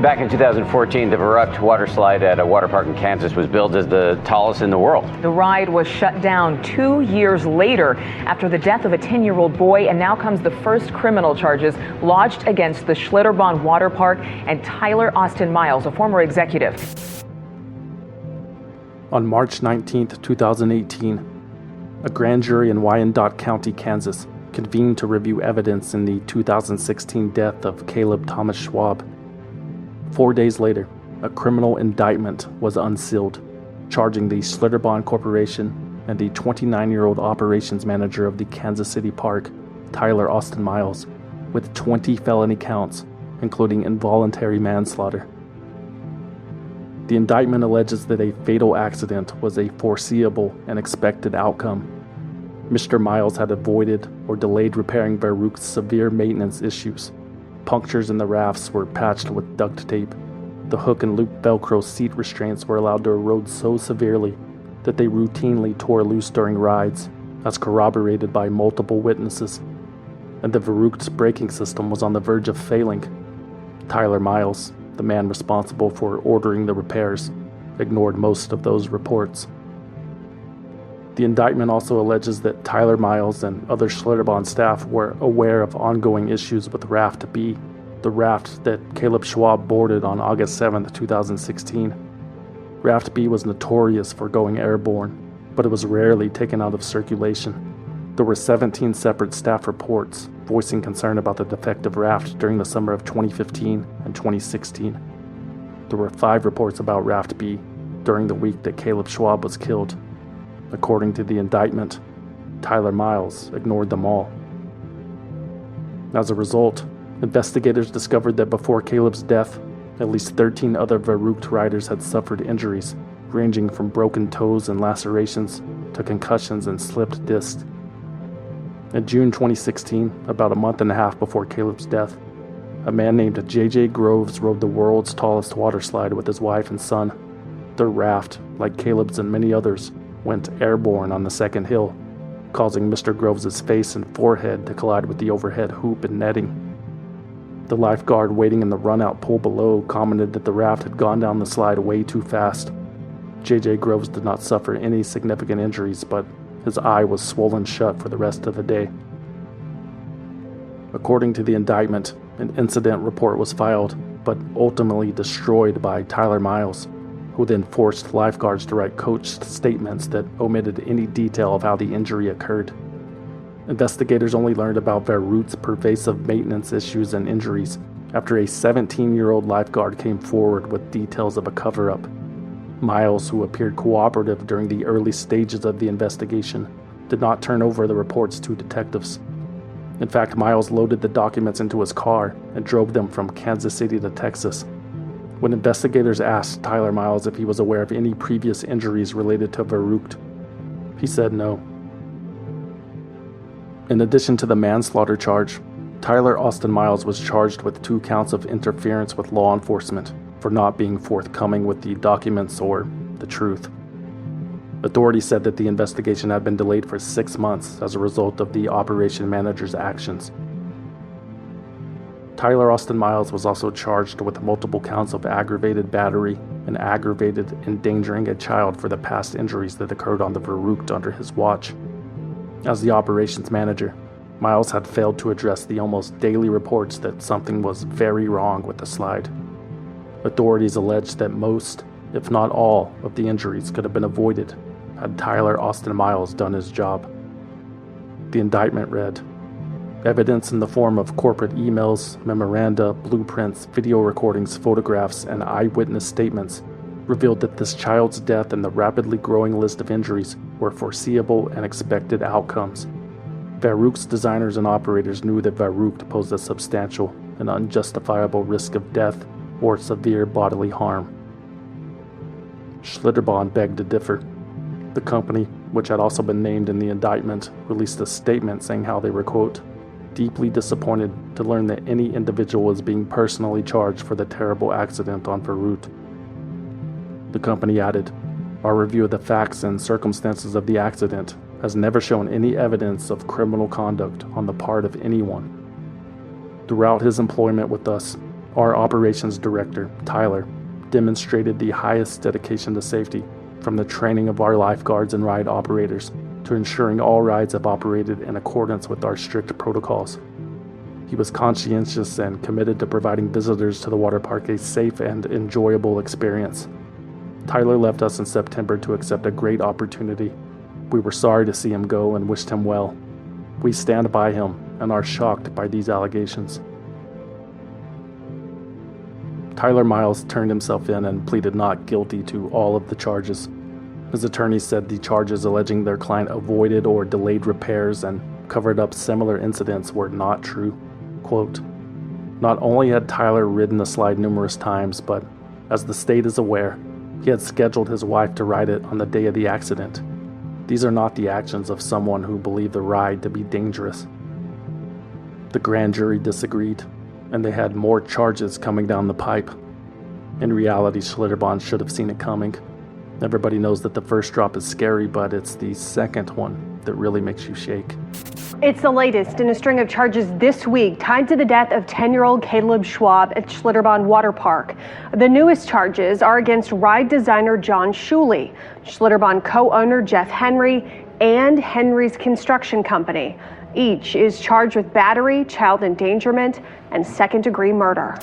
S4: Back in 2014, the Verruckt water slide at a water park in Kansas was billed as the tallest in the world.
S16: The ride was shut down 2 years later after the death of a 10-year-old boy, and now comes the first criminal charges lodged against the Schlitterbahn water park and Tyler Austin Miles, a former executive.
S3: On March 19, 2018, a grand jury in Wyandotte County, Kansas, convened to review evidence in the 2016 death of Caleb Thomas Schwab. 4 days later, a criminal indictment was unsealed, charging the Schlitterbahn Corporation and the 29-year-old operations manager of the Kansas City Park, Tyler Austin Miles, with 20 felony counts, including involuntary manslaughter. The indictment alleges that a fatal accident was a foreseeable and expected outcome. Mr. Miles had avoided or delayed repairing Verruckt's severe maintenance issues. Punctures in the rafts were patched with duct tape. The hook and loop Velcro seat restraints were allowed to erode so severely that they routinely tore loose during rides, as corroborated by multiple witnesses. And the Verruckt's braking system was on the verge of failing. Tyler Miles, the man responsible for ordering the repairs, ignored most of those reports. The indictment also alleges that Tyler Miles and other Schlitterbahn staff were aware of ongoing issues with Raft B, the raft that Caleb Schwab boarded on August 7, 2016. Raft B was notorious for going airborne, but it was rarely taken out of circulation. There were 17 separate staff reports voicing concern about the defective raft during the summer of 2015 and 2016. There were 5 reports about Raft B during the week that Caleb Schwab was killed. According to the indictment, Tyler Miles ignored them all. As a result, investigators discovered that before Caleb's death, at least 13 other Verruckt riders had suffered injuries, ranging from broken toes and lacerations to concussions and slipped discs. In June 2016, about a month and a half before Caleb's death, a man named J.J. Groves rode the world's tallest water slide with his wife and son. Their raft, like Caleb's and many others, went airborne on the second hill, causing Mr. Groves' face and forehead to collide with the overhead hoop and netting. The lifeguard waiting in the run-out pool below commented that the raft had gone down the slide way too fast. J.J. Groves did not suffer any significant injuries, but his eye was swollen shut for the rest of the day. According to the indictment, an incident report was filed, but ultimately destroyed by Tyler Miles, who then forced lifeguards to write coached statements that omitted any detail of how the injury occurred. Investigators only learned about Verruckt's pervasive maintenance issues and injuries after a 17-year-old lifeguard came forward with details of a cover-up. Miles, who appeared cooperative during the early stages of the investigation, did not turn over the reports to detectives. In fact, Miles loaded the documents into his car and drove them from Kansas City to Texas. When investigators asked Tyler Miles if he was aware of any previous injuries related to Verruckt, he said no. In addition to the manslaughter charge, Tyler Austin Miles was charged with 2 counts of interference with law enforcement for not being forthcoming with the documents or the truth. Authorities said that the investigation had been delayed for 6 months as a result of the operation manager's actions. Tyler Austin Miles was also charged with multiple counts of aggravated battery and aggravated endangering a child for the past injuries that occurred on the Verruckt under his watch. As the operations manager, Miles had failed to address the almost daily reports that something was very wrong with the slide. Authorities alleged that most, if not all, of the injuries could have been avoided had Tyler Austin Miles done his job. The indictment read, "Evidence in the form of corporate emails, memoranda, blueprints, video recordings, photographs, and eyewitness statements revealed that this child's death and the rapidly growing list of injuries were foreseeable and expected outcomes. Verruckt's designers and operators knew that Verruckt posed a substantial and unjustifiable risk of death or severe bodily harm." Schlitterbahn begged to differ. The company, which had also been named in the indictment, released a statement saying how they were, quote, "deeply disappointed to learn that any individual was being personally charged for the terrible accident on Verruckt." The company added, "Our review of the facts and circumstances of the accident has never shown any evidence of criminal conduct on the part of anyone. Throughout his employment with us, our operations director, Tyler, demonstrated the highest dedication to safety, from the training of our lifeguards and ride operators to ensuring all rides have operated in accordance with our strict protocols. He was conscientious and committed to providing visitors to the water park a safe and enjoyable experience. Tyler left us in September to accept a great opportunity. We were sorry to see him go and wished him well. We stand by him and are shocked by these allegations." Tyler Miles turned himself in and pleaded not guilty to all of the charges. His attorney said the charges alleging their client avoided or delayed repairs and covered up similar incidents were not true. Quote, "Not only had Tyler ridden the slide numerous times, but, as the state is aware, he had scheduled his wife to ride it on the day of the accident. These are not the actions of someone who believed the ride to be dangerous." The grand jury disagreed, and they had more charges coming down the pipe. In reality, Schlitterbahn should have seen it coming. Everybody knows that the first drop is scary, but it's the second one that really makes you shake.
S2: It's the latest in a string of charges this week tied to the death of 10-year-old Caleb Schwab at Schlitterbahn Water Park. The newest charges are against ride designer John Schuley, Schlitterbahn co-owner Jeff Henry, and Henry's construction company. Each is charged with battery, child endangerment, and second-degree murder.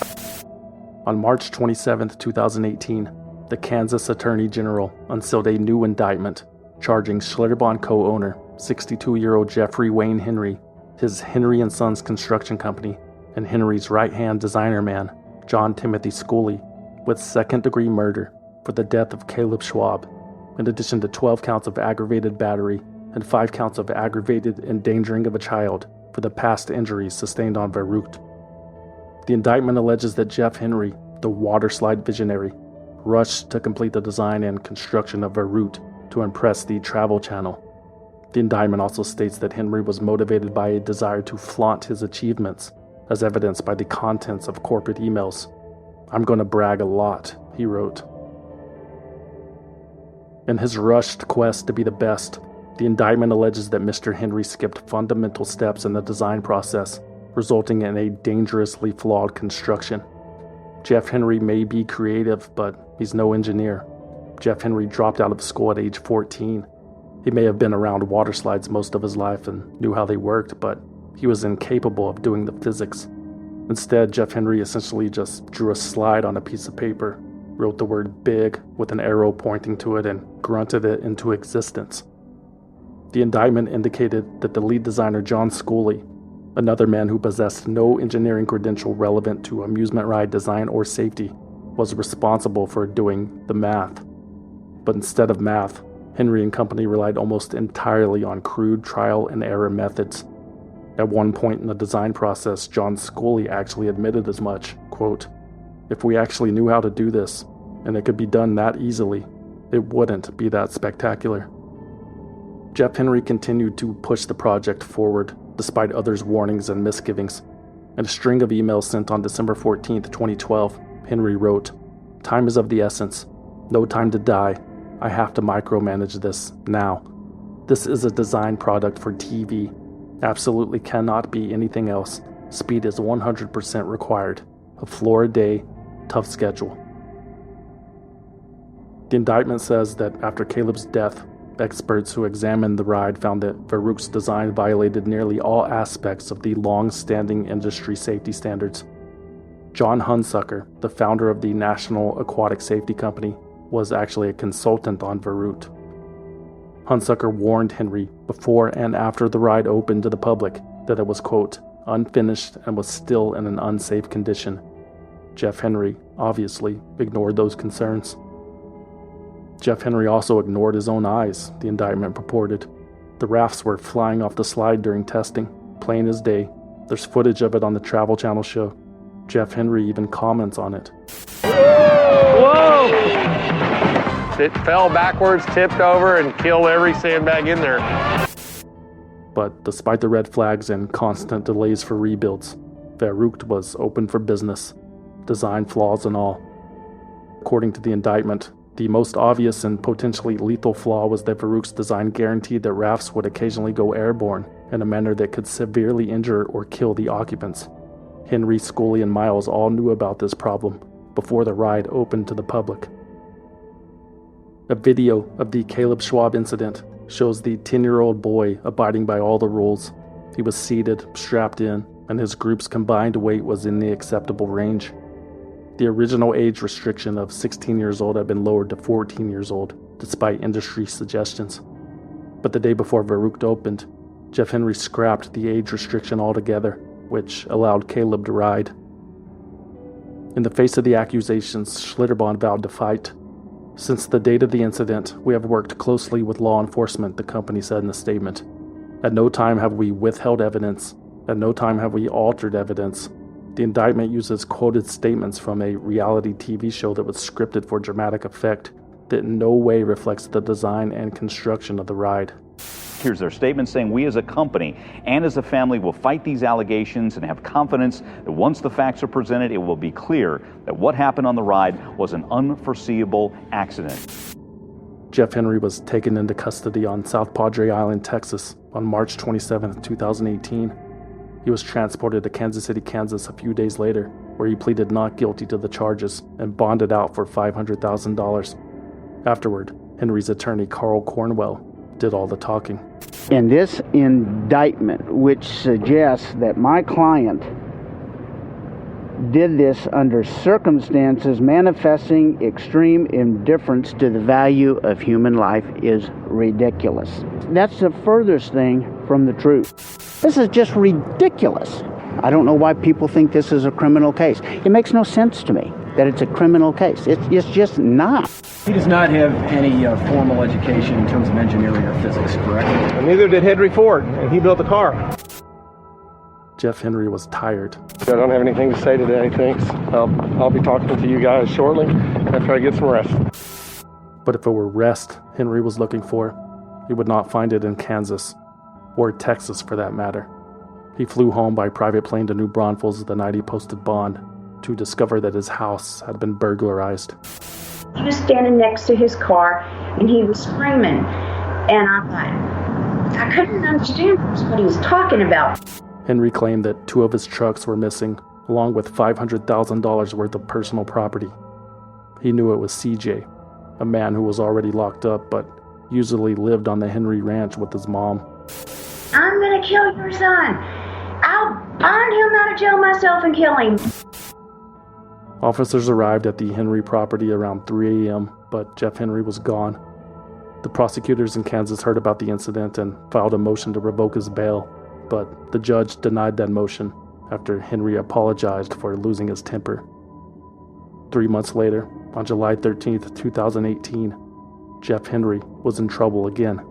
S3: On March 27, 2018, the Kansas Attorney General unsealed a new indictment charging Schlitterbahn co-owner, 62-year-old Jeffrey Wayne Henry, his Henry & Sons construction company, and Henry's right-hand designer man, John Timothy Schooley, with second-degree murder for the death of Caleb Schwab, in addition to 12 counts of aggravated battery and 5 counts of aggravated endangering of a child for the past injuries sustained on Verruckt. The indictment alleges that Jeff Henry, the waterslide visionary, rushed to complete the design and construction of Verruckt to impress the Travel Channel. The indictment also states that Henry was motivated by a desire to flaunt his achievements, as evidenced by the contents of corporate emails. "I'm going to brag a lot," he wrote. In his rushed quest to be the best, the indictment alleges that Mr. Henry skipped fundamental steps in the design process, resulting in a dangerously flawed construction. Jeff Henry may be creative, but he's no engineer. Jeff Henry dropped out of school at age 14. He may have been around water slides most of his life and knew how they worked, but he was incapable of doing the physics. Instead, Jeff Henry essentially just drew a slide on a piece of paper, wrote the word big with an arrow pointing to it, and grunted it into existence. The indictment indicated that the lead designer, John Schooley, another man who possessed no engineering credential relevant to amusement ride design or safety, was responsible for doing the math. But instead of math, Henry and company relied almost entirely on crude trial and error methods. At one point in the design process, John Schooley actually admitted as much, quote, "If we actually knew how to do this, and it could be done that easily, it wouldn't be that spectacular." Jeff Henry continued to push the project forward, despite others' warnings and misgivings. In a string of emails sent on December 14th, 2012, Henry wrote, "Time is of the essence. No time to die. I have to micromanage this now. This is a design product for TV. Absolutely cannot be anything else. Speed is 100% required. A floor a day, tough schedule." The indictment says that after Caleb's death, experts who examined the ride found that Verruckt's design violated nearly all aspects of the long-standing industry safety standards. John Hunsucker, the founder of the National Aquatic Safety Company, was actually a consultant on Verruckt. Hunsucker warned Henry before and after the ride opened to the public that it was, quote, unfinished and was still in an unsafe condition. Jeff Henry obviously ignored those concerns. Jeff Henry also ignored his own eyes, the indictment purported. The rafts were flying off the slide during testing, plain as day. There's footage of it on the Travel Channel show. Jeff Henry even comments on it.
S21: Whoa! It fell backwards, tipped over, and killed every sandbag in there.
S3: But despite the red flags and constant delays for rebuilds, Verruckt was open for business, design flaws and all. According to the indictment, the most obvious and potentially lethal flaw was that Verruckt's design guaranteed that rafts would occasionally go airborne in a manner that could severely injure or kill the occupants. Henry, Schooley, and Miles all knew about this problem before the ride opened to the public. A video of the Caleb Schwab incident shows the 10-year-old boy abiding by all the rules. He was seated, strapped in, and his group's combined weight was in the acceptable range. The original age restriction of 16 years old had been lowered to 14 years old, despite industry suggestions. But the day before Verruckt opened, Jeff Henry scrapped the age restriction altogether, which allowed Caleb to ride. In the face of the accusations, Schlitterbahn vowed to fight. "Since the date of the incident, we have worked closely with law enforcement," the company said in a statement. "At no time have we withheld evidence. At no time have we altered evidence." The indictment uses quoted statements from a reality TV show that was scripted for dramatic effect that in no way reflects the design and construction of the ride.
S5: Here's their statement saying, "We as a company and as a family will fight these allegations and have confidence that once the facts are presented, it will be clear that what happened on the ride was an unforeseeable accident."
S3: Jeff Henry was taken into custody on South Padre Island, Texas on March 27, 2018. He was transported to Kansas City, Kansas a few days later, where he pleaded not guilty to the charges and bonded out for $500,000. Afterward, Henry's attorney, Carl Cornwell, did all the talking.
S9: In this indictment, which suggests that my client did this under circumstances manifesting extreme indifference to the value of human life, is ridiculous. That's the furthest thing from the truth. This is just ridiculous. I don't know why people think this is a criminal case. It makes no sense to me that it's a criminal case. It's just not.
S26: He does not have any formal education in terms of engineering or physics, correct?
S21: And neither did Henry Ford, and he built the car.
S3: Jeff Henry was tired.
S21: I don't have anything to say today, thanks. I'll be talking to you guys shortly after I get some rest.
S3: But if it were rest Henry was looking for, he would not find it in Kansas, or Texas for that matter. He flew home by private plane to New Braunfels the night he posted bond, to discover that his house had been burglarized.
S18: He was standing next to his car, and he was screaming, and I thought, I couldn't understand what he was talking about.
S3: Henry claimed that 2 of his trucks were missing, along with $500,000 worth of personal property. He knew it was CJ, a man who was already locked up but usually lived on the Henry Ranch with his mom.
S18: I'm gonna kill your son. I'll bond him out of jail myself and kill him.
S3: Officers arrived at the Henry property around 3 a.m., but Jeff Henry was gone. The prosecutors in Kansas heard about the incident and filed a motion to revoke his bail, but the judge denied that motion after Henry apologized for losing his temper. 3 months later, on July 13th, 2018, Jeff Henry was in trouble again.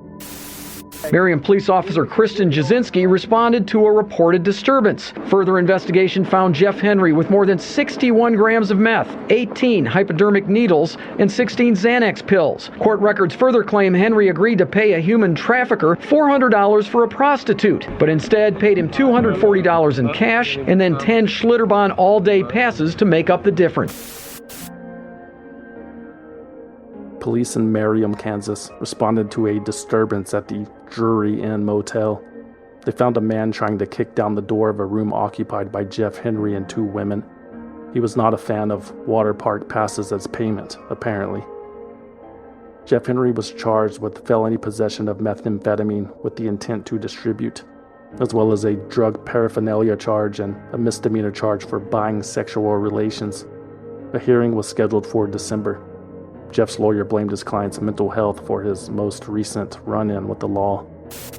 S8: Marion police officer Kristen Jasinski responded to a reported disturbance. Further investigation found Jeff Henry with more than 61 grams of meth, 18 hypodermic needles, and 16 Xanax pills. Court records further claim Henry agreed to pay a human trafficker $400 for a prostitute, but instead paid him $240 in cash and then 10 Schlitterbahn all-day passes to make up the difference.
S3: Police in Merriam, Kansas, responded to a disturbance at the Drury Inn Motel. They found a man trying to kick down the door of a room occupied by Jeff Henry and 2 women. He was not a fan of water park passes as payment, apparently. Jeff Henry was charged with felony possession of methamphetamine with the intent to distribute, as well as a drug paraphernalia charge and a misdemeanor charge for buying sexual relations. A hearing was scheduled for December. Jeff's lawyer blamed his client's mental health for his most recent run-in with the law.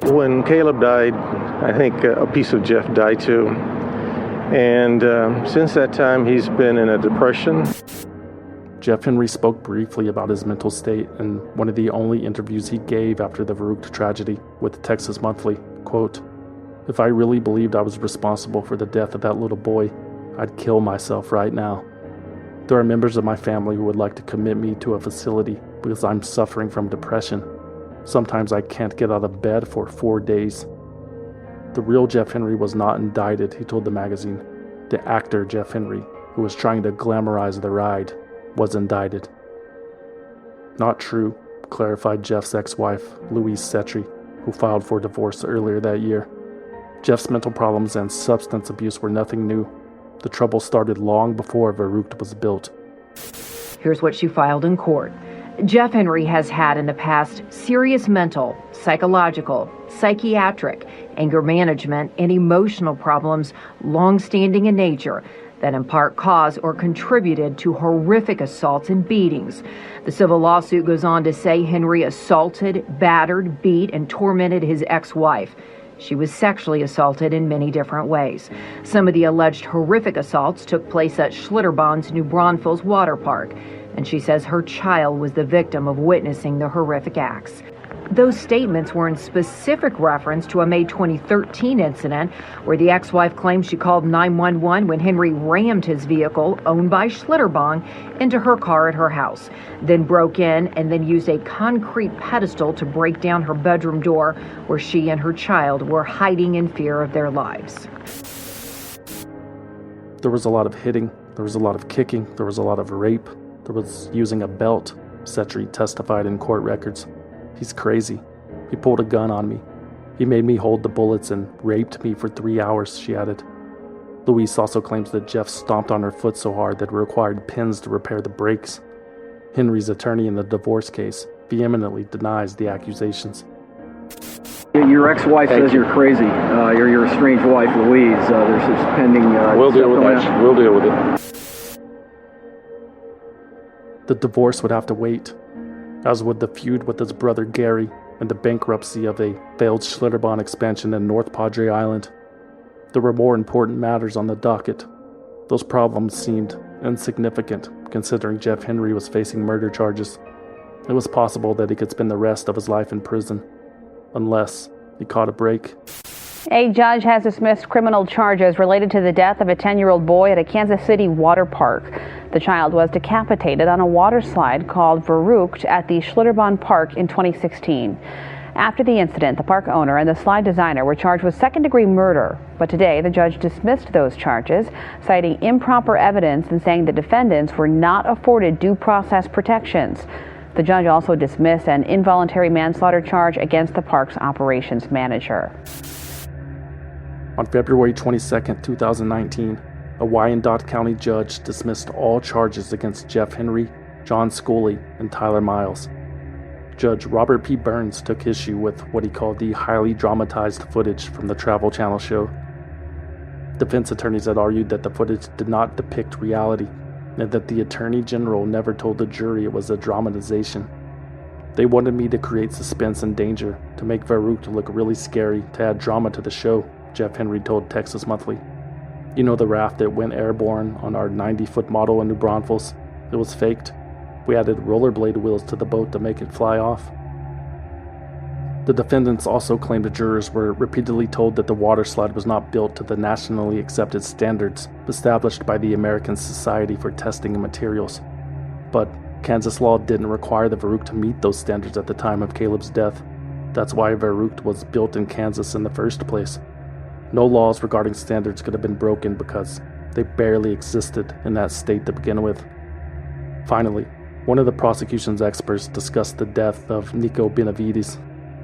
S10: When Caleb died, I think a piece of Jeff died too. And since that time, he's been in a depression.
S3: Jeff Henry spoke briefly about his mental state in one of the only interviews he gave after the Verruckt tragedy with the Texas Monthly. Quote, "If I really believed I was responsible for the death of that little boy, I'd kill myself right now. There are members of my family who would like to commit me to a facility because I'm suffering from depression. Sometimes I can't get out of bed for 4 days." The real Jeff Henry was not indicted, he told the magazine. The actor Jeff Henry, who was trying to glamorize the ride, was indicted. Not true, clarified Jeff's ex-wife, Louise Setry, who filed for divorce earlier that year. Jeff's mental problems and substance abuse were nothing new. The trouble started long before Verruckt was built.
S12: Here's what she filed in court. Jeff Henry has had in the past serious mental, psychological, psychiatric, anger management, and emotional problems long-standing in nature that in part caused or contributed to horrific assaults and beatings. The civil lawsuit goes on to say Henry assaulted, battered, beat, and tormented his ex-wife. She was sexually assaulted in many different ways. Some of the alleged horrific assaults took place at Schlitterbahn's New Braunfels water park, and she says her child was the victim of witnessing the horrific acts. Those statements were in specific reference to a May 2013 incident where the ex-wife claims she called 911 when Henry rammed his vehicle, owned by Schlitterbahn, into her car at her house, then broke in and then used a concrete pedestal to break down her bedroom door where she and her child were hiding in fear of their lives.
S3: There was a lot of hitting, there was a lot of kicking, there was a lot of rape, there was using a belt, Setry testified in court records. He's crazy. He pulled a gun on me. He made me hold the bullets and raped me for 3 hours, she added. Louise also claims that Jeff stomped on her foot so hard that it required pins to repair the brakes. Henry's attorney in the divorce case vehemently denies the accusations.
S8: Your ex-wife says you're crazy. You're your estranged wife, Louise. There's this pending...
S21: We'll deal with that. We'll deal with it.
S3: The divorce would have to wait, as would the feud with his brother Gary and the bankruptcy of a failed Schlitterbahn expansion in North Padre Island. There were more important matters on the docket. Those problems seemed insignificant, considering Jeff Henry was facing murder charges. It was possible that he could spend the rest of his life in prison, unless he caught a break.
S19: A judge has dismissed criminal charges related to the death of a 10-year-old boy at a Kansas City water park. The child was decapitated on a water slide called Verruckt at the Schlitterbahn Park in 2016. After the incident, the park owner and the slide designer were charged with second-degree murder. But today, the judge dismissed those charges, citing improper evidence and saying the defendants were not afforded due process protections. The judge also dismissed an involuntary manslaughter charge against the park's operations manager.
S3: On February 22, 2019, a Wyandotte County judge dismissed all charges against Jeff Henry John Scully, and Tyler Miles. Judge Robert P. Burns took issue with what he called the highly dramatized footage from the Travel Channel show. Defense attorneys had argued that the footage did not depict reality, and that the Attorney General never told the jury it was a dramatization. They wanted me to create suspense and danger, to make Verruckt look really scary, to add drama to the show, Jeff Henry told Texas Monthly. You know the raft that went airborne on our 90-foot model in New Braunfels? It was faked. We added rollerblade wheels to the boat to make it fly off. The defendants also claimed the jurors were repeatedly told that the water slide was not built to the nationally accepted standards established by the American Society for Testing of Materials. But Kansas law didn't require the Verruckt to meet those standards at the time of Caleb's death. That's why Verruckt was built in Kansas in the first place. No laws regarding standards could have been broken because they barely existed in that state to begin with. Finally, one of the prosecution's experts discussed the death of Nico Benavides,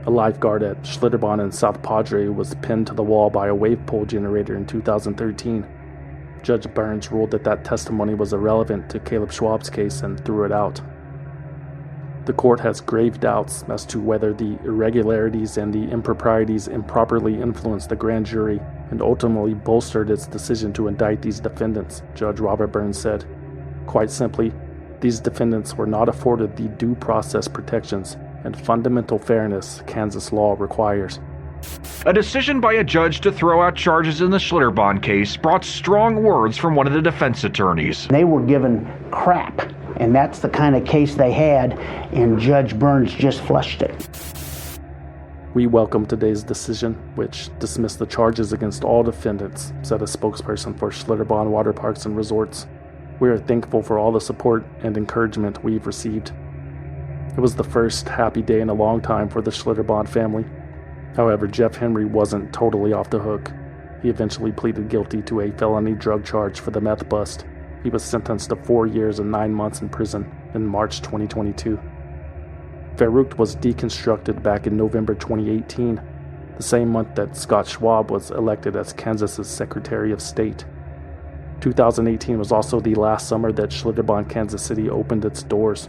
S3: a lifeguard at Schlitterbahn in South Padre who was pinned to the wall by a wave pool generator in 2013. Judge Burns ruled that testimony was irrelevant to Caleb Schwab's case and threw it out. The court has grave doubts as to whether the irregularities and the improprieties improperly influenced the grand jury and ultimately bolstered its decision to indict these defendants, Judge Robert Burns said. Quite simply, these defendants were not afforded the due process protections and fundamental fairness Kansas law requires.
S1: A decision by a judge to throw out charges in the Schlitterbahn case brought strong words from one of the defense attorneys.
S9: They were given crap, and that's the kind of case they had, and Judge Burns just flushed it.
S3: We welcome today's decision, which dismissed the charges against all defendants, said a spokesperson for Schlitterbahn Water Parks and Resorts. We are thankful for all the support and encouragement we've received. It was the first happy day in a long time for the Schlitterbahn family. However, Jeff Henry wasn't totally off the hook. He eventually pleaded guilty to a felony drug charge for the meth bust. He was sentenced to 4 years and 9 months in prison in March 2022. Verruckt was deconstructed back in November 2018, the same month that Scott Schwab was elected as Kansas's Secretary of State. 2018 was also the last summer that Schlitterbahn Kansas City opened its doors.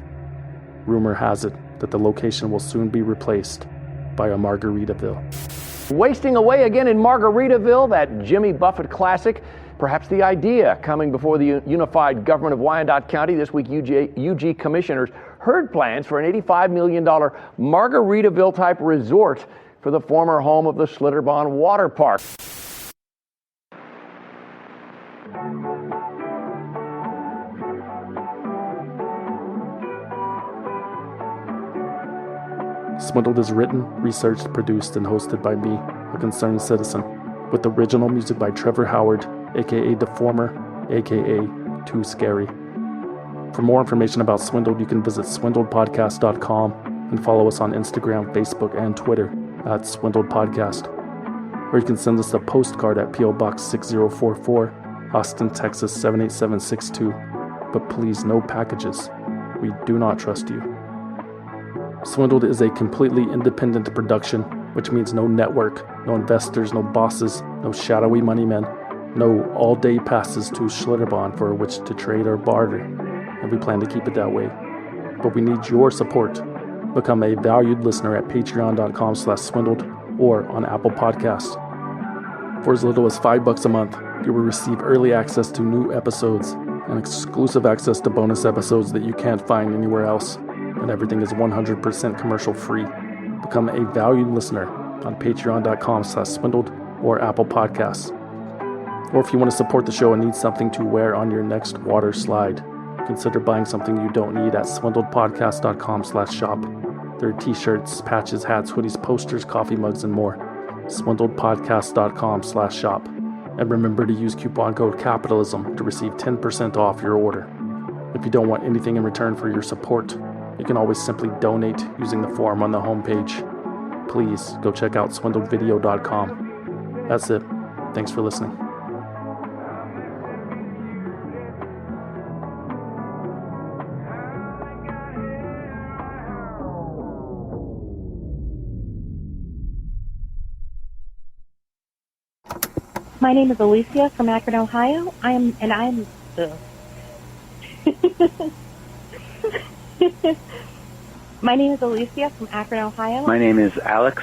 S3: Rumor has it that the location will soon be replaced by a Margaritaville.
S6: Wasting away again in Margaritaville, that Jimmy Buffett classic. Perhaps the idea coming before the unified government of Wyandotte County this week. UG commissioners heard plans for an $85 million Margaritaville-type resort for the former home of the Schlitterbahn Water Park.
S3: Swindled is written, researched, produced, and hosted by me, a concerned citizen, with original music by Trevor Howard, aka Deformer, aka Too Scary. For more information about Swindled, you can visit swindledpodcast.com and follow us on Instagram, Facebook, and Twitter at Swindled Podcast. Or you can send us a postcard at P.O. Box 6044, Austin, Texas 78762. But please, no packages. We do not trust you. Swindled is a completely independent production, which means no network, no investors, no bosses, no shadowy money men, no all-day passes to Schlitterbahn for which to trade or barter, and we plan to keep it that way. But we need your support. Become a valued listener at patreon.com/swindled or on Apple Podcasts. For as little as $5 a month, you will receive early access to new episodes and exclusive access to bonus episodes that you can't find anywhere else. And everything is 100% commercial free. Become a valued listener on patreon.com/swindled or Apple Podcasts. Or if you want to support the show and need something to wear on your next water slide, consider buying something you don't need at swindledpodcast.com/shop. There are t-shirts, patches, hats, hoodies, posters, coffee mugs, and more. swindledpodcast.com/shop. And remember to use coupon code CAPITALISM to receive 10% off your order. If you don't want anything in return for your support, you can always simply donate using the form on the homepage. Please go check out swindledvideo.com. That's it. Thanks for listening.
S7: My name is Alicia from Akron, Ohio. I am My name is Alicia from Akron, Ohio.
S11: My name is Alex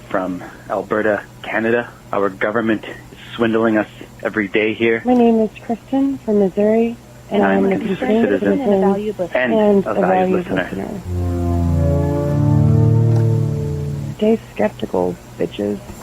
S11: from Alberta, Canada. Our government is swindling us every day here.
S7: My name is Kristen from Missouri, and I'm a concerned citizen and a valued listener. Stay skeptical, bitches.